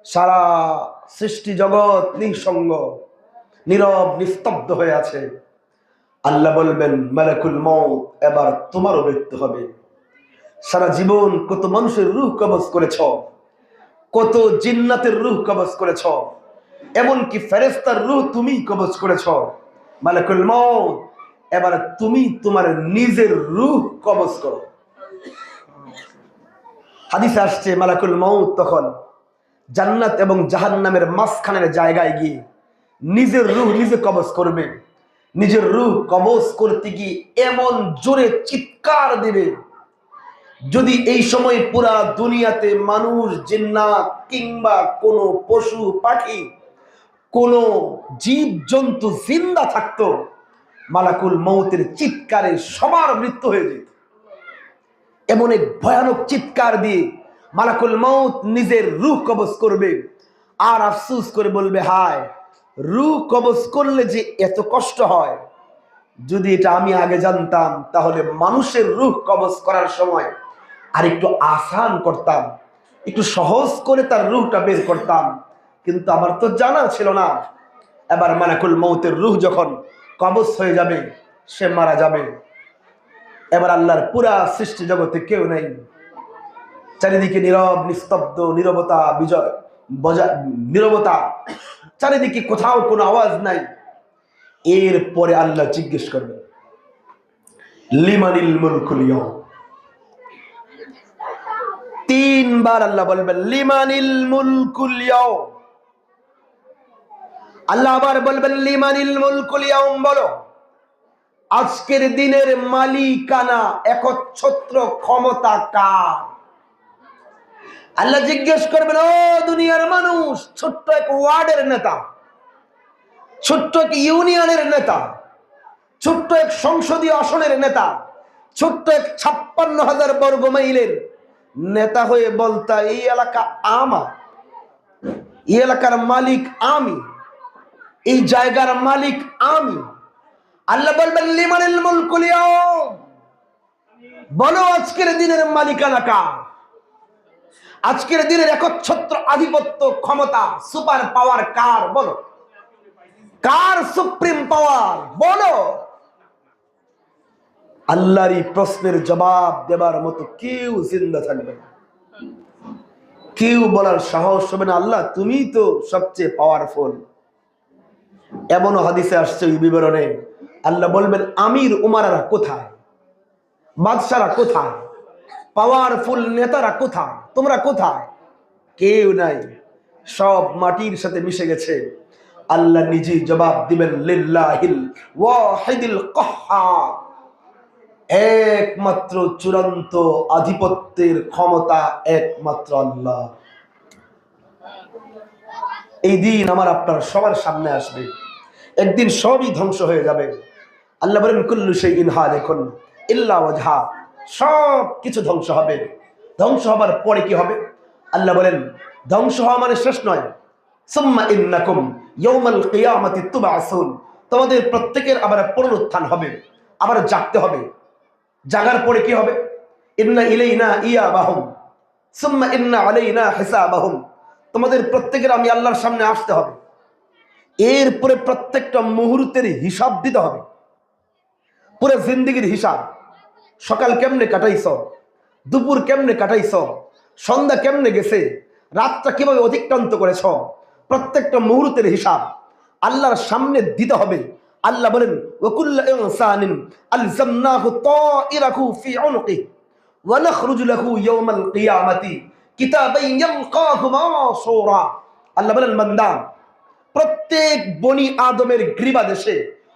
সারা সৃষ্টি জগৎ নিঃসঙ্গ, নীরব নিস্তব্ধ হয়ে আছে। আল্লাহ বলবেন, মালাকুল মউত এবার তোমারও মৃত্যু হবে। সারা জীবন কত মানুষের রূহ কবজ করেছ, কত জিন্নাতের রূহ কবজ করেছ, এমনকি ফেরেশতার রূহ তুমি কবজ করেছ। মালাকুল মউত এবার তুমি তোমার নিজের রূহ কবজ করো। হাদিসে আসছে, মালাকুল মউত তখন জান্নাত এবং জাহান্নামের মাঝখানের জায়গায় গিয়ে নিজের রূহ নিজে কবজ করবে। নিজের রূহ কবজ করতে গিয়ে এমন জোরে চিৎকার দিবে, যদি এই সময় পুরা দুনিয়াতে মানুষ, জিন্নাত কিংবা কোনো পশু পাখি, কোনো জীব জন্তু জিন্দা থাকতো, মালাকুল মৌতের চিৎকারে সবার মৃত্যু হয়ে যেত। এমন এক ভয়ানক চিৎকার দিয়ে মালাকুল মৌত নিজের রূহ কবজ করবে আর আফসোস করে বলবে, হায়, রূহ কবজ করলে যে এত কষ্ট হয়, যদি এটা আমি আগে জানতাম তাহলে মানুষের রূহ কবজ করার সময় আর একটু আসান করতাম, একটু সহজ করে তার রূহটা বের করতাম, কিন্তু আমার তো জানা ছিল না। এবার মালাকুল মৌতের রূহ যখন কবজ হয়ে যাবে, সে মারা যাবে। এবার আল্লাহর পুরা সৃষ্টি জগতে কেউ নেই, চারিদিকে নীরব, নিস্তব্ধ, নীরবতা, নীরবতা, চারিদিকে কোথাও কোনো আওয়াজ নাই। এরপরে আল্লাহ জিজ্ঞেস করবে, লিমানিল মুলকুল ইয়াউম। তিনবার আল্লাহ বলবেন, লিমানিল মুলকুল ইয়াউম। আল্লাহ আবার বলবেন, লিমানিল মুলকুল ইয়াউম, বলো আজকের দিনের মালিকানা, একচ্ছত্র ক্ষমতা কার? আল্লাহ জিজ্ঞেস করবেন, ও দুনিয়ার মানুষ, ছোট্ট এক ওয়ার্ডের নেতা, ছোট্ট এক ইউনিয়নের নেতা, ছোট্ট এক সংসদীয় আসনের নেতা, ছোট্ট এক 56,000 বর্গ মাইলের নেতা হয়ে বলতা, এই এলাকা আমার, এই এলাকার মালিক আমি, এই জায়গার মালিক আমি। আল্লাহ বলবেন, লিমানিল মুলকুল ইয়াউম, বলো আজকের দিনের মালিকানা কার? আজকের দিনের একচ্ছত্র আধিপত্য, ক্ষমতা, সুপার পাওয়ার কার? বলো কার সুপ্রিম পাওয়ার? বলো। আল্লাহর এই প্রশ্নের জবাব দেবার মতো কেউ জিন্দা থাকবে না, কেউ বলার সাহস হবে না, আল্লাহ তুমি তো সবচেয়ে পাওয়ারফুল। এমন হাদিসে আসছে এই বিবরণে, আল্লাহ বলবেন, আমির উমারারা কোথায়, বাদশারা কোথায়, পাওয়ারফুল নেতারা কোথায়, তোমরা কোথায়? কেউ নাই, সব মাটির সাথে মিশে গেছে। আল্লাহ নিজেই জবাব দিবেন, লিল্লাহিল ওয়াহিদিল কাহ্হার, একমাত্র চূড়ান্ত আধিপত্যের ক্ষমতা একমাত্র আল্লাহ। এই দিন আমার আপনার সবার সামনে আসবে, একদিন সবই ধ্বংস হয়ে যাবে। আল্লাহ বলেন, কুল্লু শাইইন হালিকুন ইল্লা ওয়াজহা, সব কিছু ধ্বংস হবে। ধ্বংস হবার পরে কি হবে? আল্লাহ বলেন, ধ্বংস হওয়া মানে শেষ নয়, সুম্মা ইন্নাকুম ইয়াউমাল কিয়ামাতি তুবআসুন, তোমাদের প্রত্যেকের আবার পুনরুত্থান হবে, আবার জাগতে হবে। জাগার পরে কি হবে? ইন্না ইলাইনা ইয়াবাহুম সুম্মা ইন্না আলাইনা হিসাবাহুম, তোমাদের প্রত্যেকের আমি আল্লাহর সামনে আসতে হবে, এরপরে প্রত্যেকটা মুহূর্তের হিসাব দিতে হবে, পুরো জিন্দেগির হিসাব। সকাল কেমনে কাটাইছ, দুপুর কেমনে কাটাইছ, সন্ধ্যা কেমনে গেছে, রাতটা কিভাবে অতিক্রান্ত করেছ, প্রত্যেকটা মুহূর্তের হিসাব আল্লাহর সামনে দিতে হবে। আল্লাহ বলেন, ওয়াকুল্লু ইনসানিন আলজামনাহু তাইরাহু ফি উনুকিহি ওয়া নাখরুজু লাহু ইয়াওমাল কিয়ামাতি কিতাবান ইয়ালকাহু মানশুরা। আল্লাহ বলেন, বান্দা, প্রত্যেক বনি আদমের গ্রীবাদেশে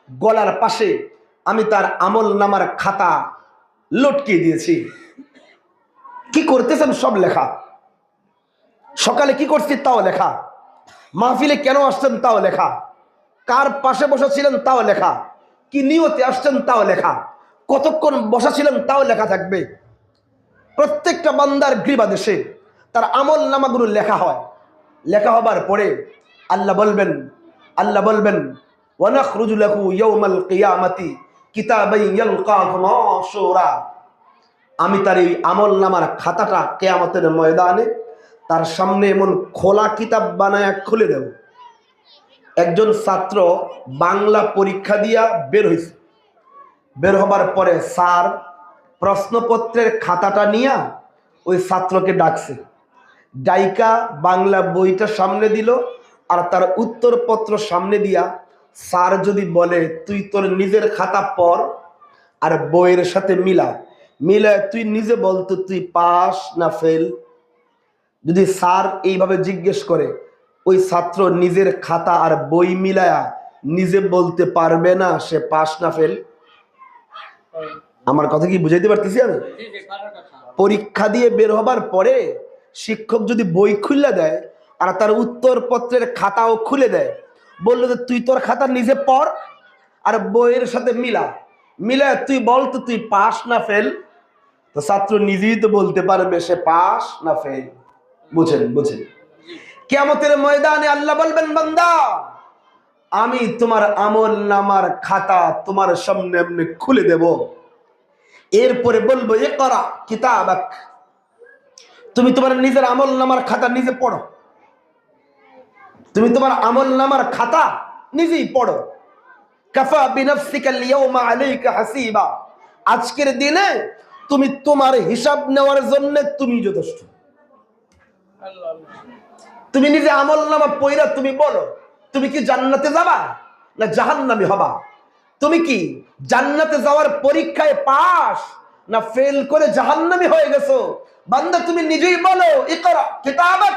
গলার পাশে আমি তার আমল নামার খাতা লটকিয়ে দিয়েছি। কি করতেছেন সব লেখা, সকালে কি করছি তাও লেখা, মাহফিলে কেন আসছেন তাও লেখা, কার পাশে বসেছিলেন তাও লেখা, কি নিয়তে আসছেন তাও লেখা, কতক্ষণ বসেছিলেন তাও লেখা থাকবে। প্রত্যেকটা বান্দার গ্রীবাদেশে তার আমল নামাগুলো লেখা হয়। লেখা হবার পরে আল্লাহ বলবেন ওয়া নাখরুজু লাহু ইয়াওমাল কিয়ামাতি কিতাবান ইয়ালকাহু মানশুরা, আমি তার এই আমল নামার খাতাটা কিয়ামতের ময়দানে তার সামনে এমন খোলা কিতাব বানায়া খুলে দেব। একজন ছাত্র বাংলা পরীক্ষা দিয়া বের হয়েছে, বের হবার পরে স্যার প্রশ্নপত্রের খাতাটা নিয়ে ওই ছাত্রকে ডাকছে, ডাইকা বাংলা বইটা সামনে দিল আর তার উত্তরপত্র সামনে দিয়া, স্যার যদি বলে তুই তোর নিজের খাতা পড় আর বইয়ের সাথে মিলায় তুই নিজে বলতো তুই পাস না ফেল। যদি স্যার এইভাবে জিজ্ঞেস করে, ওই ছাত্র নিজের খাতা আর বই মিলায়া নিজে বলতে পারবে না সে পাস না ফেল? আমার কথা কি বুঝাইতে পারতেছি আমি? পরীক্ষা দিয়ে বের হবার পরে শিক্ষক যদি বই খুলে দেয় আর তার উত্তরপত্রের খাতাও খুলে দেয়, বললো যে তুই তোর খাতা নিজে পড় আর বইয়ের সাথে মিলা তুই বল তো তুই পাস না ফেল। তো ছাত্র নিজেই তো বলতে পারবে সে পাস না ফেল। বুঝেন কিয়ামতের ময়দানে আল্লাহ বলবেন, বান্দা আমি তোমার আমল নামার খাতা তোমার সামনে এমনি খুলে দেব, এরপরে বলবো ইকরা কিতাবাক, তুমি তোমার নিজের আমল নামার খাতা নিজে পড়ো। তুমি তোমার আমল নামার খাতা নিজেই পড়ো। কাফা বিনাফসিকা আল-ইয়াওমা আলাইকা হাসিবা, আজকের দিনে তুমি তোমার হিসাব নেওয়ার জন্য তুমি যথেষ্ট। তুমি নিজে আমল নামা পড়া তুমি বলো, তুমি কি জান্নাতে যাবা না জাহান্নামী হবা? তুমি কি জান্নাতে যাওয়ার পরীক্ষায় পাস না ফেল করে জাহান্নামী হয়ে গেছো? বান্দা তুমি নিজেই বলো ইকরা কিতাবাক,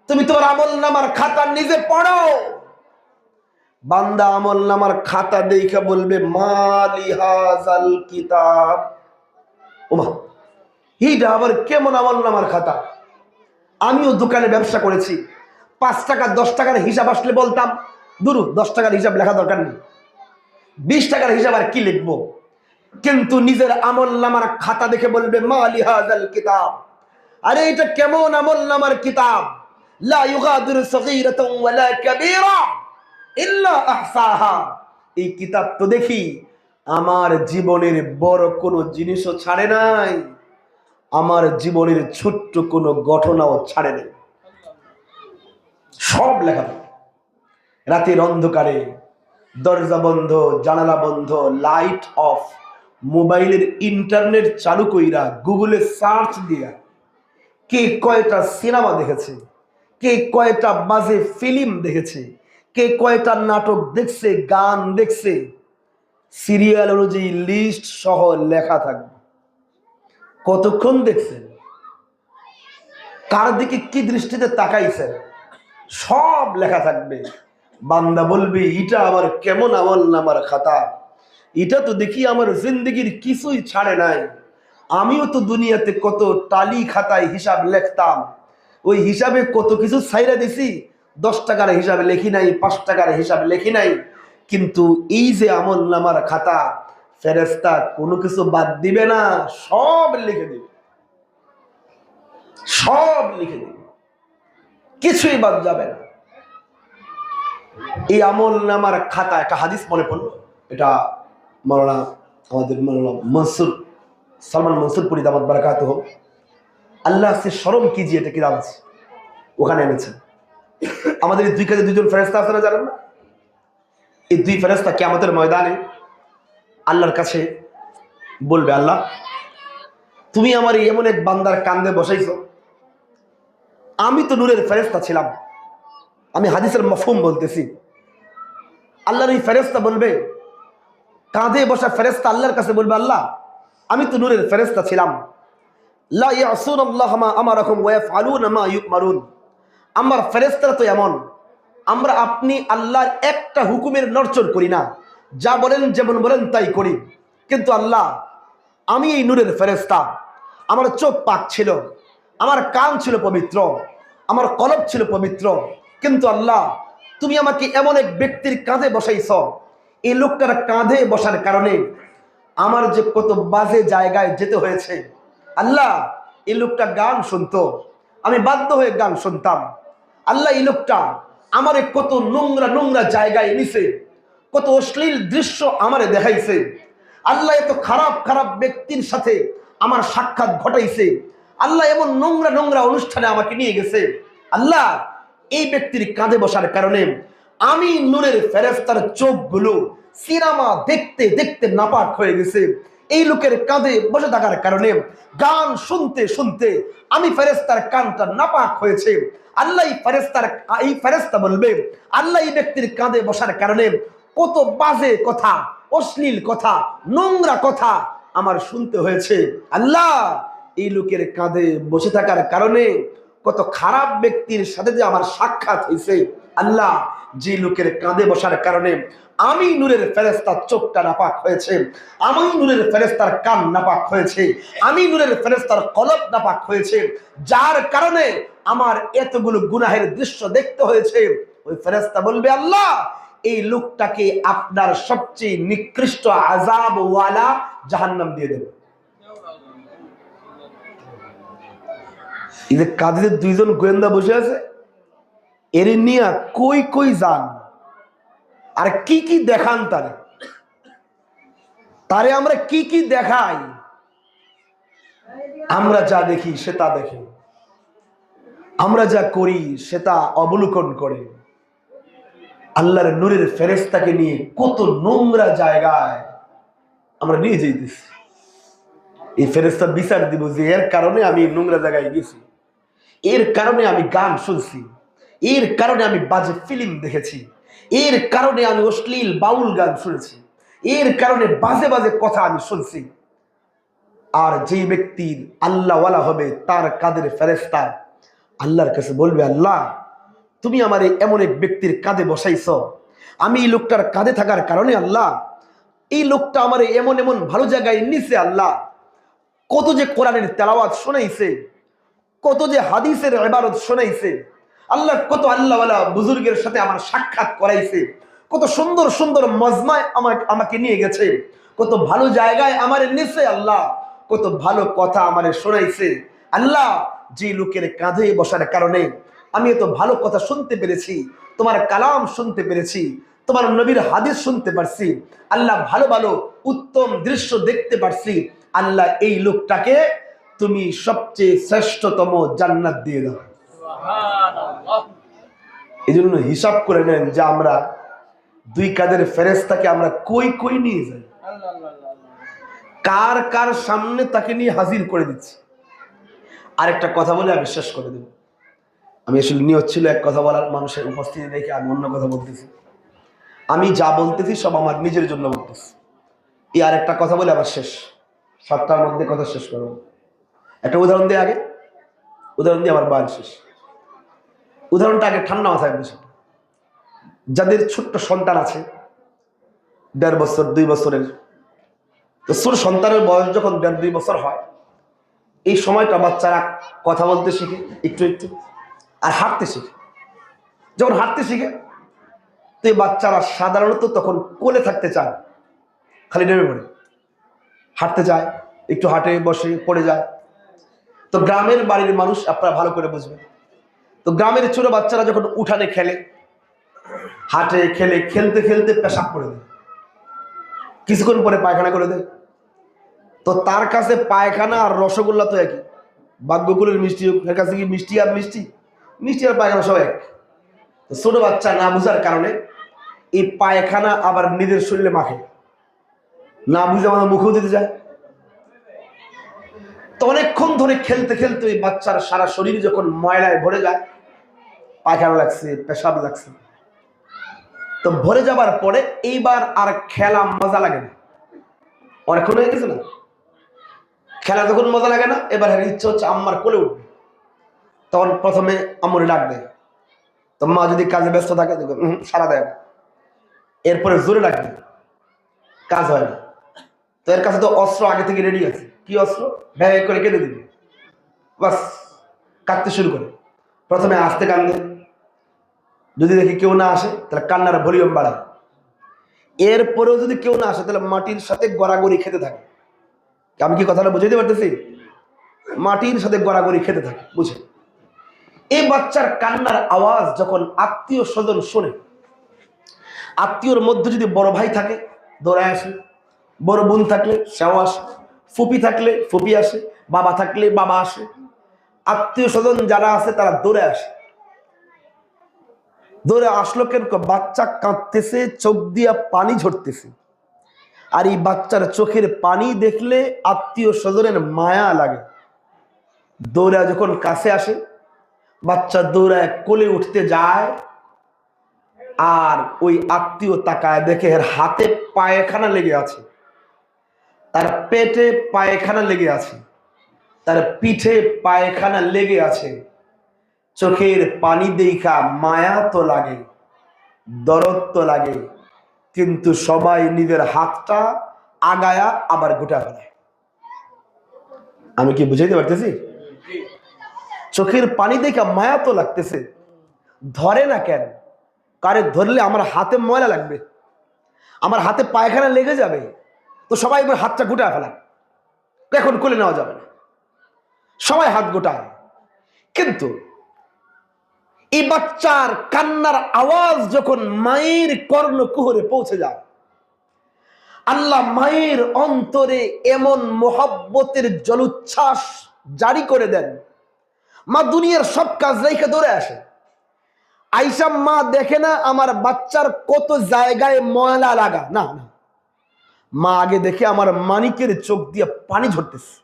তুমি তোমার আমল নামার খাতা নিজে পড়ো। বান্দা আমল নামার খাতা দেখে বলবে মালি হাযাল কিতাব, ওমা এইটা আবার কেমন আমল নামার খাতা? আমিও দোকানে ব্যবসা করেছি, 5 টাকা 10 টাকার হিসাব আসলে বলতাম দুরু 10 টাকার হিসাব লেখা দরকার নেই, 20 টাকার হিসাব আর কি লিখবো। কিন্তু নিজের আমল নামার খাতা দেখে বলবে মালি হাযাল কিতাব, আরে এটা কেমন আমল নামার কিতাব? লা ইউগাদিরু সগীরাতান ওয়ালা কাবীরা ইল্লা আহসাহা, এই কিতাব তো দেখি আমার জীবনের বড় কোনো জিনিসও ছাড়ে নাই, আমার জীবনের ছোট্ট কোনো ঘটনাও ছাড়ে নাই, সব লেখা। রাতের অন্ধকারে দরজা বন্ধ, জানালা বন্ধ, লাইট অফ, মোবাইলের ইন্টারনেট চালু কইরা গুগলে সার্চ দিয়া কে কয়টা সিনেমা দেখেছে, কে কয়টা বাজে ফিল্ম দেখেছে, কে কয়টা নাটক দেখছে, গান দেখছে, সিরিয়াল অনুযায়ী লিস্ট সহ লেখা থাকবে। কতক্ষণ দেখছেন, কার দিকে কি দৃষ্টিতে তাকাইছেন, সব লেখা থাকবে। বান্দা বলবে এটা আবার কেমন আমল নামার খাতা? এটা তো দেখি আমার জিন্দগির কিছুই ছাড়ে নাই, আমিও তো দুনিয়াতে কত টালি খাতায় হিসাব লিখতাম, ওই হিসাবে কত কিছু ছাইরা দিছি, 10 টাকার হিসাবে লেখি নাই, 5 টাকার হিসাবে লেখি নাই। কিন্তু এই যে আমল নামার খাতা, ফেরেশতা কোনো কিছু বাদ দিবে না, সব লিখে দিবে, সব লিখে দিবে, কিছুই বাদ যাবে না। এই আমল নামার খাতা, একটা হাদিস মনে পড়লো, এটা মাওলানা আমাদের মাওলানা মনসুর সালমান মনসুরপুরি দামাত বারাকাতুহু আল্লাহ সে শরম কিজিয়ে এটা কিতাব আছে, ওখানে এনেছেন। আমাদের এই দুই কাজে দুইজন ফেরেশতা আছে না, জানেন না? এই দুই ফেরেশতা কিয়ামতের ময়দানে আল্লাহর কাছে বলবে, আল্লাহ তুমি আমার এমন এক বান্দার কান্দে বসাইছো, আমি তো নূরের ফেরেশতা ছিলাম, আমি হাদিসের মফহুম বলতেছি। আল্লাহর এই ফেরেশতা বলবে, কাঁধে বসা ফেরেশতা আল্লাহর কাছে বলবে, আল্লাহ আমি তো নূরের ফেরেশতা ছিলাম, লা ইয়াসুনাল্লাহ মা আমারাকুম ওয়া ইয়াফআলুনা মা ইউমারুন, আমার ফেরেশতারা তো এমন, আমরা আপনি আল্লাহর একটা হুকুমের নড়চড় করি না, যা বলেন যেমন বলেন তাই করি। কিন্তু আল্লাহ আমি এই নূরের ফেরেশতা, আমার চোখ পাক ছিল, আমার কান ছিল পবিত্র, আমার কলব ছিল পবিত্র, কিন্তু আল্লাহ তুমি আমাকে এমন এক ব্যক্তির কাঁধে বসাইছ, এই লোকটার কাঁধে বসার কারণে আমার যে কত বাজে জায়গায় যেতে হয়েছে। আল্লাহ এই লোকটা গান শুনতো, আমি বাধ্য হয়ে গান শুনতাম। আল্লাহ এই লোকটা আমারে কত নোংরা নোংরা জায়গায় নিছে, কত অশ্লীল দৃশ্য আমারে দেখাইছে। আল্লাহ এত খারাপ খারাপ ব্যক্তির সাথে আমার সাক্ষাৎ ঘটাইছে। আল্লাহ এমন নোংরা নোংরা অনুষ্ঠানে আমাকে নিয়ে গেছে। আল্লাহ এই ব্যক্তির কাঁধে বসার কারণে আমি নূরের ফেরেশতার চোখগুলো সিনেমা দেখতে দেখতে নাপাক হয়ে গেছে। এই লোকের কাঁধে বসে থাকার কারণে গান শুনতে শুনতে আমি ফেরেশতার কানটা নাপাক হয়েছে। আল্লাহ এই ফেরেশতা বলবে, আল্লাহ এই ব্যক্তির কাঁধে বসার কারণে কত বাজে কথা, অশ্লীল কথা, নোংরা কথা আমার শুনতে হয়েছে। আল্লাহ এই লোকের কাঁধে বসে থাকার কারণে কত খারাপ ব্যক্তির সাথে যে আমার সাক্ষাৎ হয়েছে। আল্লাহ যে লোকের কাঁধে বসার কারণে আমি নূরের ফেরেশতার চোখটা নাপাক হয়েছে, আমি নূরের ফেরেশতার কান নাপাক হয়েছে, আমি নূরের ফেরেশতার কলব নাপাক হয়েছে, যার কারণে আমার এতগুলো গুনাহের দৃশ্য দেখতে হয়েছে। ওই ফেরেশতা বলবে, আল্লাহ এই লোকটাকে আপনার সবচেয়ে নিকৃষ্ট আযাবওয়ালা জাহান্নাম দিয়ে দেবে। এই যে কাদের দুইজন গোয়েন্দা বসে আছে, এর নিয়ে কই কই যান আর কি কি দেখান, তারে আমরা কি কি দেখাই, আমরা যা দেখি সে তা দেখে, আমরা যা করি সেটা অবলোকন করে। আল্লাহর নূরের ফেরেশতাকে নিয়ে কত নোংরা জায়গায় আমরা নিয়ে যাইতেছি। এই ফেরেশতা বিচার দিব যে এর কারণে আমি নোংরা জায়গায় গেছি, এর কারণে আমি গান শুনছি, এর কারণে আমি বাজে ফিল্ম দেখেছি, এর কারণে আমি অশ্লীল বাউল গান শুনেছি, এর কারণে বাজে বাজে কথা আমি শুনছি। আর যেই ব্যক্তির আল্লাহওয়ালা হবে তার কাঁধের ফেরেশতা আল্লাহর কাছে বলবে, আল্লাহ তুমি আমার এমন এক ব্যক্তির কাঁধে বসাইছ, আমি এই লোকটার কাঁধে থাকার কারণে আল্লাহ এই লোকটা আমার এমন এমন ভালো জায়গায় নিছে, আল্লাহ কত যে কোরআনের তেলাওয়াত শোনাইছে, কত যে হাদিসের ইবারত শোনাইছে, আল্লাহ কত আল্লাহওয়ালা বুজুর্গের সাথে আমার সাক্ষাৎ করাইছে, কত সুন্দর সুন্দর মজমায় আমাকে নিয়ে গেছে, কত ভালো জায়গায় আমার নিছে, আল্লাহ কত ভালো কথা আমারে শোনাইছে। আল্লাহ যে লোকের কাঁধে বসার কারণে আমি এত ভালো কথা শুনতে পেরেছি, তোমার কালাম শুনতে পেরেছি, তোমার নবীর হাদিস শুনতে পারছি, আল্লাহ ভালো ভালো উত্তম দৃশ্য দেখতে পারছি, আল্লাহ এই লোকটাকে তুমি সবচেয়ে শ্রেষ্ঠতম জান্নাত দিয়ে দাও। এই জন্য হিসাব করে নেন যে আমরা দুই কাঁধের ফেরেশতাকে আমরা কই কই নিয়ে যাই, কার কার সামনে তাকে নিয়ে হাজির করে দিচ্ছি। আরেকটা কথা বলে আমি শেষ করে দেব। আমি আসলে নিয়ত ছিল এক কথা বলার, মানুষের উপস্থিতি দেখে আমি অন্য কথা বলতেছি। আমি যা বলতেছি সব আমার নিজের জন্য বলতেছি। এই আরেকটা কথা বলে আবার শেষ, 7টার মধ্যে কথা শেষ করবো। একটা উদাহরণ দিয়ে আগে, উদাহরণ দিয়ে আমার বয়ান শেষ। উদাহরণটা আগে ঠান্ডা মাথায় বসে, যাদের ছোট্ট সন্তান আছে 1.5 বছর 2 বছরের, তো ছোট সন্তানের বয়স যখন 1.5-2 বছর হয়, এই সময়টা বাচ্চারা কথা বলতে শিখে একটু একটু, আর হাঁটতে শিখে। যখন হাঁটতে শিখে তো এই বাচ্চারা সাধারণত তখন কোলে থাকতে চায়, খালি নেমে পড়ে, হাঁটতে চায়, একটু হাঁটে বসে পড়ে যায়। তো গ্রামের বাড়ির মানুষ আপনারা ভালো করে বুঝবেন, তো গ্রামের ছোট বাচ্চারা যখন উঠানে খেলে, হাঁটে, খেলে, খেলতে খেলতে পেশাব করে দেয়, কিছুক্ষণ পরে পায়খানা করে দেয়। তো তার কাছে পায়খানা আর রসগোল্লা তো একই, ভাগ্যকুলের মিষ্টি, এর কাছে কি মিষ্টি আর মিষ্টি, মিষ্টি আর পায়খানা সব এক। তো ছোট বাচ্চা না বুঝার কারণে এই পায়খানা আবার নিজের শরীরে মাখে, না বুঝে আমাদের মুখেও দিতে যায়। তো অনেকক্ষণ ধরে খেলতে খেলতে ওই বাচ্চার সারা শরীর যখন ময়লায় ভরে যায়, পায়খানা লাগছে, পেশাব লাগছে, তো ভরে যাবার পরে এইবার আর খেলা মজা লাগে না, অনেকক্ষণ হয়ে গেছে না, খেলা যখন মজা লাগে না, এবার ইচ্ছা হচ্ছে আম্মার কোলে উঠবে। তখন প্রথমে আম্মুরে ডাক দেয়, তো মা যদি কাজে ব্যস্ত থাকে সারা দেয়, এরপরে জোরে ডাকবে, কাজ হয় না। তো এর কাছে তো অস্ত্র আগে থেকে রেডি আছে, কি অস্ত্র, ভ্যাগ করে কেঁদে দিবে, বাস কাঁদতে শুরু করে। প্রথমে আস্তে কান্দে, যদি দেখি কেউ না আসে তাহলে কান্নার ভলিউম বাড়ায়, এরপরেও যদি কেউ না আসে তাহলে মাটির সাথে গড়াগড়ি খেতে থাকে। আমি কি কথাটা বুঝাইতে পারতেছি? মাটির সাথে গড়াগড়ি খেতে থাকে, বুঝে। এই বাচ্চার কান্নার আওয়াজ যখন আত্মীয় স্বজন শোনে, আত্মীয়র মধ্যে যদি বড় ভাই থাকে দৌড়ায় আসে, বড় বোন থাকলে সেও আসে, ফুপি থাকলে ফুপি আসে, বাবা থাকলে বাবা আসে, আত্মীয় স্বজন যারা আছে তারা দৌড়ে আসে। দৌড়ে আসলো কেন? বাচ্চা কাঁদতেছে, চোখ দিয়া পানি ঝরতেছে, আর এই বাচ্চার চোখের পানি দেখলে আত্মীয় স্বজনের মায়া লাগে। দৌড়া যখন কাছে আসে, বাচ্চা দৌড়ায় কোলে উঠতে যায়, আর ওই আত্মীয় তাকায় দেখে এর হাতে পায়খানা লেগে আছে, তার পেটে পায়খানা লেগে আছে, তার পিঠে পায়খানা লেগে আছে। চোখের পানি দেখা মায়া তো লাগে, দরদ তো লাগে, কিন্তু সবাই নিজের হাতটা আগায়া আবার গোটা ফেলায়। আমি কি বুঝাইতে পারতেছি? চোখের পানি দেখা মায়া তো লাগতেছে, ধরে না কেন? কারে ধরলে আমার হাতে ময়লা লাগবে, আমার হাতে পায়খানা লেগে যাবে, তো সবাই এবার হাতটা গুটায় ফেলা, এখন খুলে নেওয়া যাবে না, সবাই হাত গোটায়। কিন্তু এই বাচ্চার কান্নার আওয়াজ যখন মায়ের কর্ণকুহরে পৌঁছে যায়, আল্লাহ মায়ের অন্তরে এমন মোহাব্বতের জলোচ্ছ্বাস জারি করে দেন, মা দুনিয়ার সব কাজ রেখে দৌড়ে আসে। আইসা মা দেখে না আমার বাচ্চার কত জায়গায় ময়লা লাগা, না না, মা আগে দেখে আমার মানিকের চোখ দিয়ে পানি ঝরতেছে,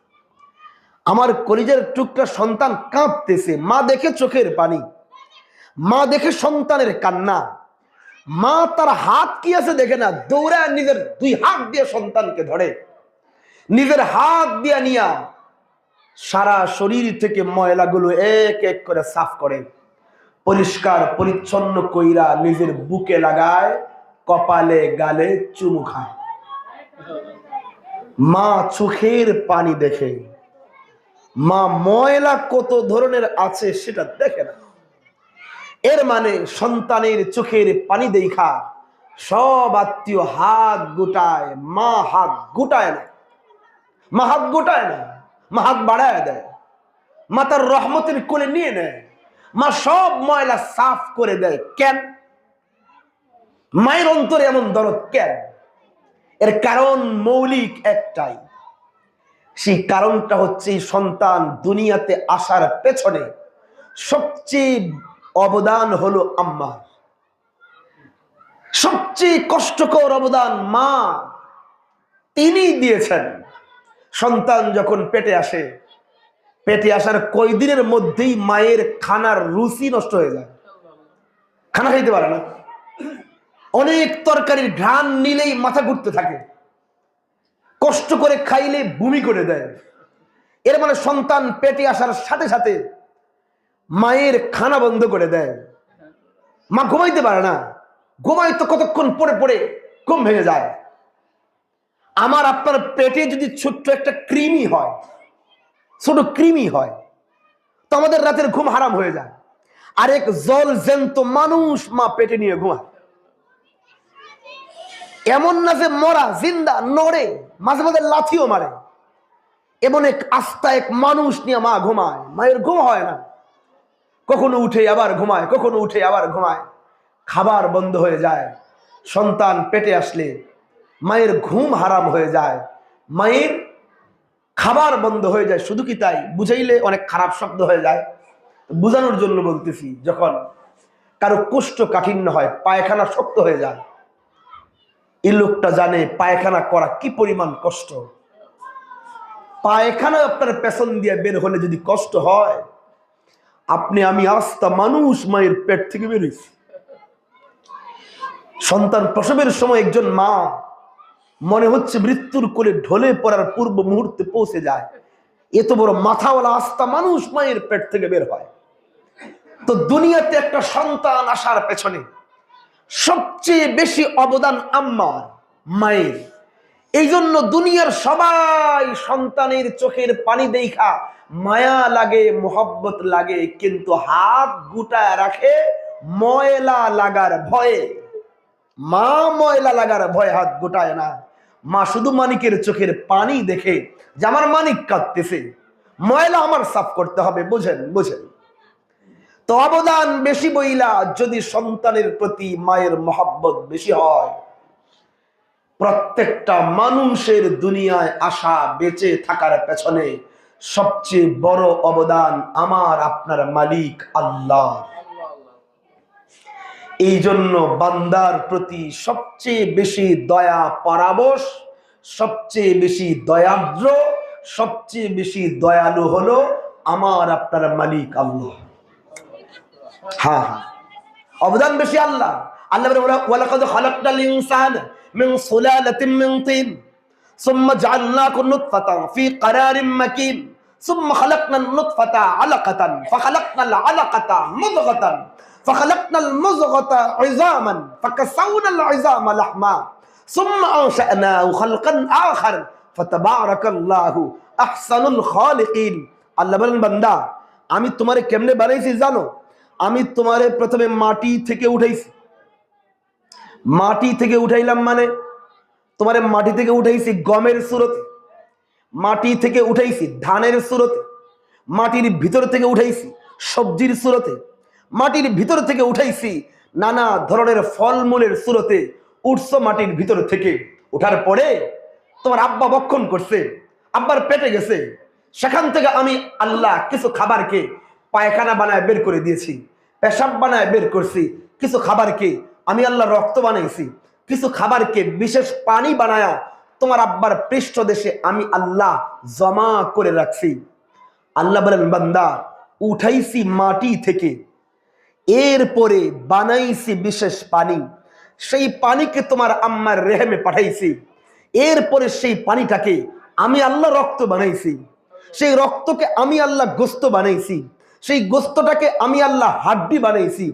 আমার কলিজার টুকরা সন্তান কাঁদতেছে, মা দেখে চোখের পানি, মা দেখে সন্তানের কান্না, মা তার হাত কি আছে দেখে না, দৌড়া নিজের 2 হাত দিয়ে সন্তানকে ধরে, নিজের হাত দিয়ে নিয়া সারা শরীর থেকে ময়লাগুলো এক এক করে সাফ করে, পরিষ্কার পরিচ্ছন্ন কইরা নিজের বুকে লাগায়, কপালে গালে চুমু খায়। মা চোখের পানি দেখে, মা ময়লা কত ধরনের আছে সেটা দেখে না। এর মানে সন্তানের চোখের পানি দেখা সব আত্মীয় হাত গোটায়, মা হাত গোটায় না, মা হাত গোটায় না, মা হাত বাড়ায় দেয়, মা তার রহমতের কোলে নিয়ে নেয়, মা সব ময়লা সাফ করে দেয়। কেন? মায়ের অন্তরে এমন দরদ কেন? এর কারণ মৌলিক একটাই, সেই কারণটা হচ্ছে সন্তান দুনিয়াতে আসার পেছনে সবচেয়ে অবদান হলো আম্মা, সবচেয়ে কষ্টকর অবদান মা তিনি দিয়েছেন। সন্তান যখন পেটে আসে, পেটে আসার কয়দিনের মধ্যেই মায়ের খানার রুচি নষ্ট হয়ে যায়, খানা খাইতে পারে না, অনেক তরকারির ঘ্রাণ নিলেই মাথা ঘুরতে থাকে, কষ্ট করে খাইলে বমি করে দেয়। এর মানে সন্তান পেটে আসার সাথে সাথে মায়ের খানা বন্ধ করে দেয়, মা ঘুমাইতে পারে না, ঘুমাই তো কতক্ষণ পরে পরে ঘুম ভেঙে যায়। আমার আপনার পেটে যদি ছোট্ট একটা কৃমি হয়, ছোট কৃমি হয়, তো আমাদের রাতের ঘুম হারাম হয়ে যায়। আরেক জল জ্যান্ত মানুষ মা পেটে নিয়ে ঘুমায়, এমন না যে মরা, জিন্দা নড়ে, মাঝে মাঝে লাথিও মারে, এমন এক আস্তা এক মানুষ নিয়ে মা ঘুমায়, মায়ের ঘুম হয় না, কখনো উঠে আবার ঘুমায়, কখনো উঠে আবার ঘুমায়, খাবার বন্ধ হয়ে যায়। সন্তান পেটে আসলে মায়ের ঘুম হারাম হয়ে যায়, মায়ের খাবার বন্ধ হয়ে যায়। শুধু কি তাই, বুঝাইলে অনেক খারাপ শব্দ হয়ে যায়, বুঝানোর জন্য বলতেছি, যখন কারো কোষ্ঠকাঠিন্য হয়, পায়খানা শক্ত হয়ে যায়, এই লোকটা জানে পায়খানা করা কি পরিমাণ কষ্ট। পায়খানা আপনার পেছন দিয়ে বের হলে যদি কষ্ট হয়, আপনি আমি আস্তা মানুষ মায়ের পেট থেকে বেরিয়েছি। সন্তান প্রসবের সময় একজন মা মনে হচ্ছে মৃত্যুর কোলে ঢলে পড়ার পূর্ব মুহূর্তে পৌঁছে যায়, এত বড় মাথাওয়ালা আস্তা মানুষ মায়ের পেট থেকে বের হয়। তো দুনিয়াতে একটা সন্তান আসার পেছনে সবচেয়ে বেশি অবদান আম্মার, মায়ের। এই জন্য দুনিয়ার সবাই সন্তানের চোখের পানি দেখা মায়া লাগে, মোহব্বত লাগে, কিন্তু হাত গুটায় রাখে ময়লা লাগার ভয়ে। মা ময়লা লাগার ভয়ে হাত গোটায় না, মা শুধু মানিকের চোখের পানি দেখে যে আমার মানিক কাঁদতেছে, ময়লা আমার সাফ করতে হবে। বুঝেন বুঝেন তো অবদান বেশি বইলা যদি সন্তানের প্রতি মায়ের মোহাব্বত বেশি হয়, প্রত্যেকটা মানুষের দুনিয়ায় আসা বেঁচে থাকার পেছনে সবচেয়ে বড় অবদান আমার আপনার মালিক আল্লাহ। এই জন্য বান্দার প্রতি সবচেয়ে বেশি দয়া পরাবশ, সবচেয়ে বেশি দয়াদ্র, সবচেয়ে বেশি দয়ালু হলো আমার আপনার মালিক আল্লাহ। হ্যাঁ হ্যাঁ, অবদান বেশি আল্লাহ। আল্লাহ বলে ওয়ালাকাদ খালাকনাল ইনসানা মিন সুলালাতিন মিন তিন সুম্মা জাআলনাহু নুতফাতান ফি ক্বারারিন মাকিন সুম্মা খালাকনান নুতফাতা আলাকাতান ফাখালাকনাল আলাকাতা মুদগাতান ফাখালাকনাল মুদগাতা ইযামান ফাকাসাউনাল ইযামা লাহমা সুম্মা আনশা'নাহু খালকান আখার ফাতাবারাকাল্লাহু আহসানুল খালিকিন। আল্লাহ বলেন, বান্দা আমি তোমারে কেমনে বানাইছি জানো? আমি তোমারে প্রথমে মাটি থেকে উঠাইছি, মাটি থেকে উঠাইলাম মানে তোমারে মাটি থেকে উঠাইছি গমের সুরতে, মাটি থেকে উঠাইছি ধানের সুরতে, মাটির ভিতর থেকে উঠাইছি সবজির সুরতে, মাটির ভিতর থেকে উঠাইছি নানা ধরনের ফলমূলের সুরতে। উঠছো মাটির ভিতর থেকে, উঠার পরে তোমার আব্বা বক্ষণ করছে, আব্বার পেটে গেছে, সেখান থেকে আমি আল্লাহ কিছু খাবারকে পায়খানা বানায় বের করে দিয়েছি, পেশাব বানায় বের করছি, কিছু খাবারকে আমি আল্লাহ রক্ত বানাইছি, কিছু খাবারকে বিশেষ পানি বানায়া তোমার আব্বার পৃষ্ঠদেশে আমি আল্লাহ জমা করে রাখছি। আল্লাহ বলেন বান্দা উঠাইছি মাটি থেকে, এরপরে বানাইছি বিশেষ পানি, সেই পানিকে তোমার আম্মার রেহেমে পাঠাইছি, এরপরে সেই পানিটাকে আমি আল্লাহ রক্ত বানাইছি, সেই রক্তকে আমি আল্লাহ গোস্ত বানাইছি, সেই গোস্তটাকে আমি আল্লাহ হাড্ডি বানাইছি,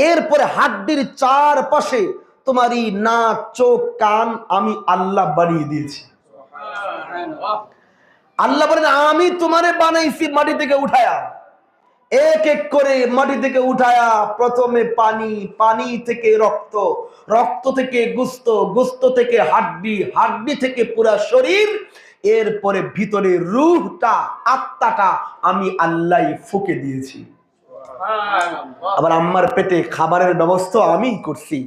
এরপরে হাড্ডির চারপাশে তোমারই নাক চোখ কান আমি আল্লাহ বানিয়ে দিয়েছি। আল্লাহ বলেন আমি তোমারে বানাইছি মাটি থেকে উঠায়া, এক এক করে মাটি থেকে উঠায়া প্রথমে পানি, পানি থেকে রক্ত, রক্ত থেকে গোস্ত, গোস্ত থেকে হাড্ডি, হাড্ডি থেকে পুরা শরীর, এরপরে ভিতরে রূহটা আত্মাটা আমি আল্লাহ ফুঁকে দিয়েছি। আবার আম্মার পেটে খাবারের ব্যবস্থা আমি করছি।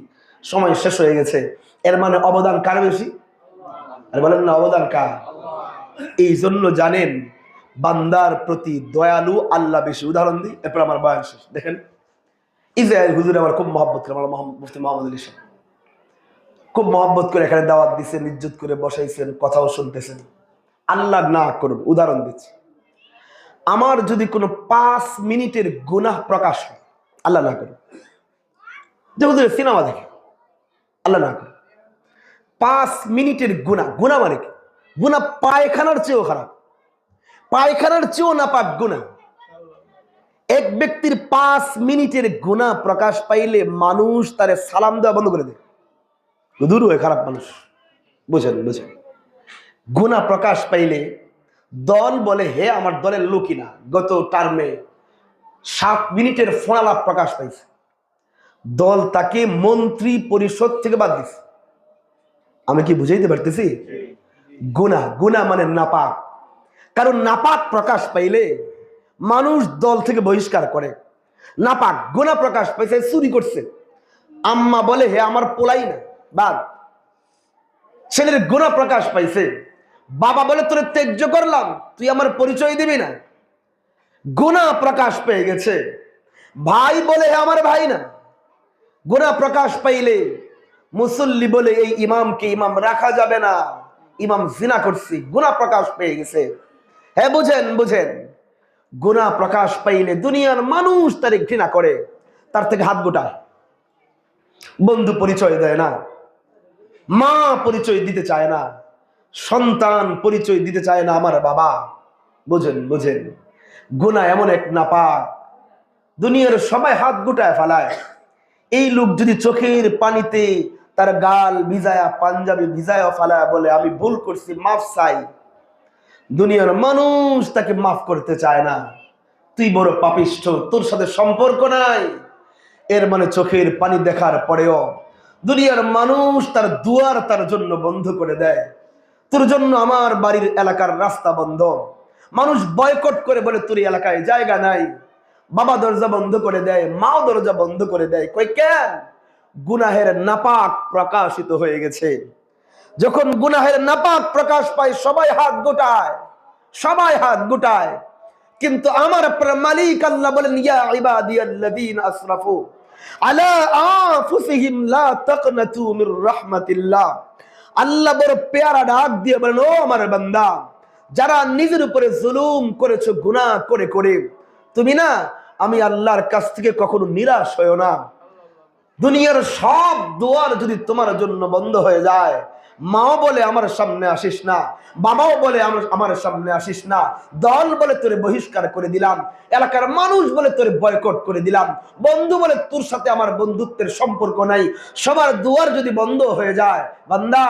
সময় শেষ হয়ে গেছে, এর মানে অবদান কার বেশি? আর বলেন না অবদান কার? এই জন্য জানেন বান্দার প্রতি দয়ালু আল্লাহ বেশি। উদাহরণ দিই, এরপর আমার বয়ান শেষ। দেখেন ইসরায়েল হুজুর আমার খুব মহব্বত করে, আমার মুফতি মোহাম্মদ আলী সাহেব খুব মহব্বত করে এখানে দাওয়াত দিচ্ছেন, ইজ্জত করে বসাইছেন, কথাও শুনতেছেন। আল্লাহ না করুন, উদাহরণ দিচ্ছি, আমার যদি কোনো 5 মিনিটের গুনাহ প্রকাশ হয়, আল্লাহ না করুন, যে হুজুর সিনেমা দেখে, আল্লাহ না করুন, 5 মিনিটের গুনাহ, গুনাহ মানে কি? গুনাহ পায়খানার চেয়েও খারাপ, পায়খানার চেয়েও নাপাক গুনাহ। এক ব্যক্তির 5 মিনিটের গুনাহ প্রকাশ পাইলে মানুষ তারে সালাম দেওয়া বন্ধ করে দেয়, দূর হয়ে খারাপ মানুষ। বুঝেন বুঝেন, গুনাহ প্রকাশ পাইলে দল বলে হে আমার দলের লোকই না। গত টার্মে 7 মিনিটের ফোনালাপ প্রকাশ পাইছে, দল তাকে মন্ত্রী পরিষদ থেকে বাদ দিছে। আমি কি বুঝাইতে পারতেছি? গুনাহ, গুনাহ মানে নাপাক। কারণ নাপাক প্রকাশ পাইলে মানুষ দল থেকে বহিষ্কার করে। নাপাক গুনাহ প্রকাশ পাইছে, চুরি করছে, আম্মা বলে হে আমার পোলাই না, বাদ। ছেলের গুনাহ প্রকাশ পাইছে, বাবা বলে তোরে ত্যায্য করলাম, তুই আমার পরিচয় দিবি না, গুনাহ প্রকাশ পেয়ে গেছে। ভাই বলে হে আমার ভাই না, গুনাহ প্রকাশ পাইলে মুসল্লি বলে এই ইমামকে ইমাম রাখা যাবে না, ইমাম জিনা করছি, গুনাহ প্রকাশ পেয়ে গেছে। হ্যাঁ বুঝেন বুঝেন, গুনাহ প্রকাশ পাইলে দুনিয়ার মানুষ তারে ঘৃণা করে, তার থেকে হাত গোটায়, বন্ধু পরিচয় দেয় না, মা পরিচয় দিতে চায় না, সন্তান পরিচয় দিতে চায় না আমার বাবা। বুঝেন বুঝেন, গুনাহ এমন এক নাপাক, দুনিয়ার সবাই হাত গোটায় ফেলায়। এই লোক যদি চোখের পানিতে তার গাল ভিজায়া, পাঞ্জাবি ভিজায়া ফেলায় বলে আমি ভুল করছি, মাফ চাই, দুনিয়ার মানুষ তাকে মাফ করতে চায় না। তুই বড় পাপিষ্ঠ, তোর সাথে সম্পর্ক নাই। এর মানে চোখের পানি দেখার পরেও দুনিয়ার মানুষ তার দুয়ার তার জন্য বন্ধ করে দেয়। তোর জন্য আমার বাড়ির এলাকার রাস্তা বন্ধ, মানুষ বয়কট করে বলে তোর এলাকায় জায়গা নাই। বাবা দরজা বন্ধ করে দেয়, মাও দরজা বন্ধ করে দেয়। কই কেন? গুনাহের নাপাক প্রকাশিত হয়ে গেছে। যখন গুনাহের নাপাক প্রকাশ পায় সবাই হাত গোটায়, সবাই হাত গোটায়। কিন্তু আমার আপনার মালিক আল্লাহ বলেন ইয়া ইবাদিয়াল্লাযীনা আসরাফু আলা আনফুসিহিম লা তাকনাতু মির রাহমাতিল্লাহ। আল্লাহ বড় পেয়ারা ডাক দিয়ে বলেন ও আমার বান্দা, যারা নিজের উপরে জুলুম করেছো গুনাহ করে করে, তুমি না আমি আল্লাহর কাছ থেকে কখনো নিরাশ হয়ো না। দুনিয়ার সব দুয়ার যদি তোমার জন্য বন্ধ হয়ে যায়, মাও বলে আমার সামনে আসিস না, বাবাও বলে আমার সামনে আসিস না, দল বলে তোরে বহিষ্কার করে দিলাম, এলাকার মানুষ বলে তোরে বয়কট করে দিলাম, বন্ধু বলে তোর সাথে আমার বন্ধুত্বের সম্পর্ক নাই, সবার দুয়ার যদি বন্ধ হয়ে যায় বান্দা,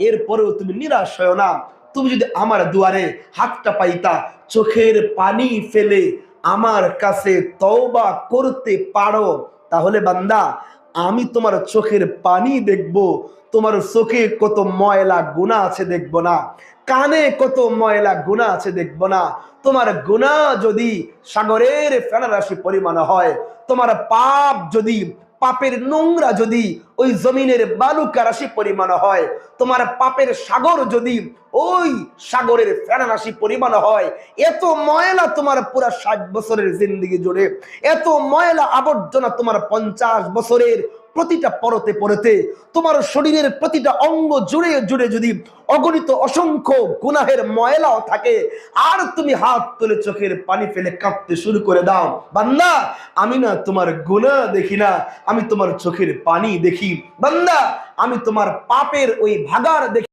এরপরেও তুমি নিরাশ হয়ো না। তুমি যদি আমার দুয়ারে হাতটা পাইতা, চোখের পানি ফেলে আমার কাছে তওবা করতে পারো, তাহলে বান্দা আমি তোমার চোখের পানি দেখব, তোমার চোখে কত ময়লা গুনাহ আছে দেখব না, কানে কত ময়লা গুনাহ আছে দেখব না। তোমার গুনাহ যদি সাগরের ফেনারাশি পরিমাণ হয়, তোমার পাপ যদি, পাপের নোংরা যদি ওই জমিনের বালুকা রাশি পরিমাণ হয়, তোমার পাপের সাগর যদি ওই সাগরের ফেনারাশি পরিমাণ হয়, এত ময়লা তোমার পুরা 60 বছরের জিন্দেগি জুড়ে, এত ময়লা আবর্জনা তোমার 50 বছরের প্রতিটা পরতে পরতে, তোমার শরীরের প্রতিটা অঙ্গ জুড়ে জুড়ে যদি অগণিত অসংখ্য গুনাহের ময়লাও থাকে, আর তুমি হাত তুলে চোখের পানি ফেলে কাঁদতে শুরু করে দাও, বান্দা আমি না তোমার গুনাহ দেখি না, আমি তোমার চোখের পানি দেখি, বান্দা আমি তোমার পাপের ওই ভাগার দেখি।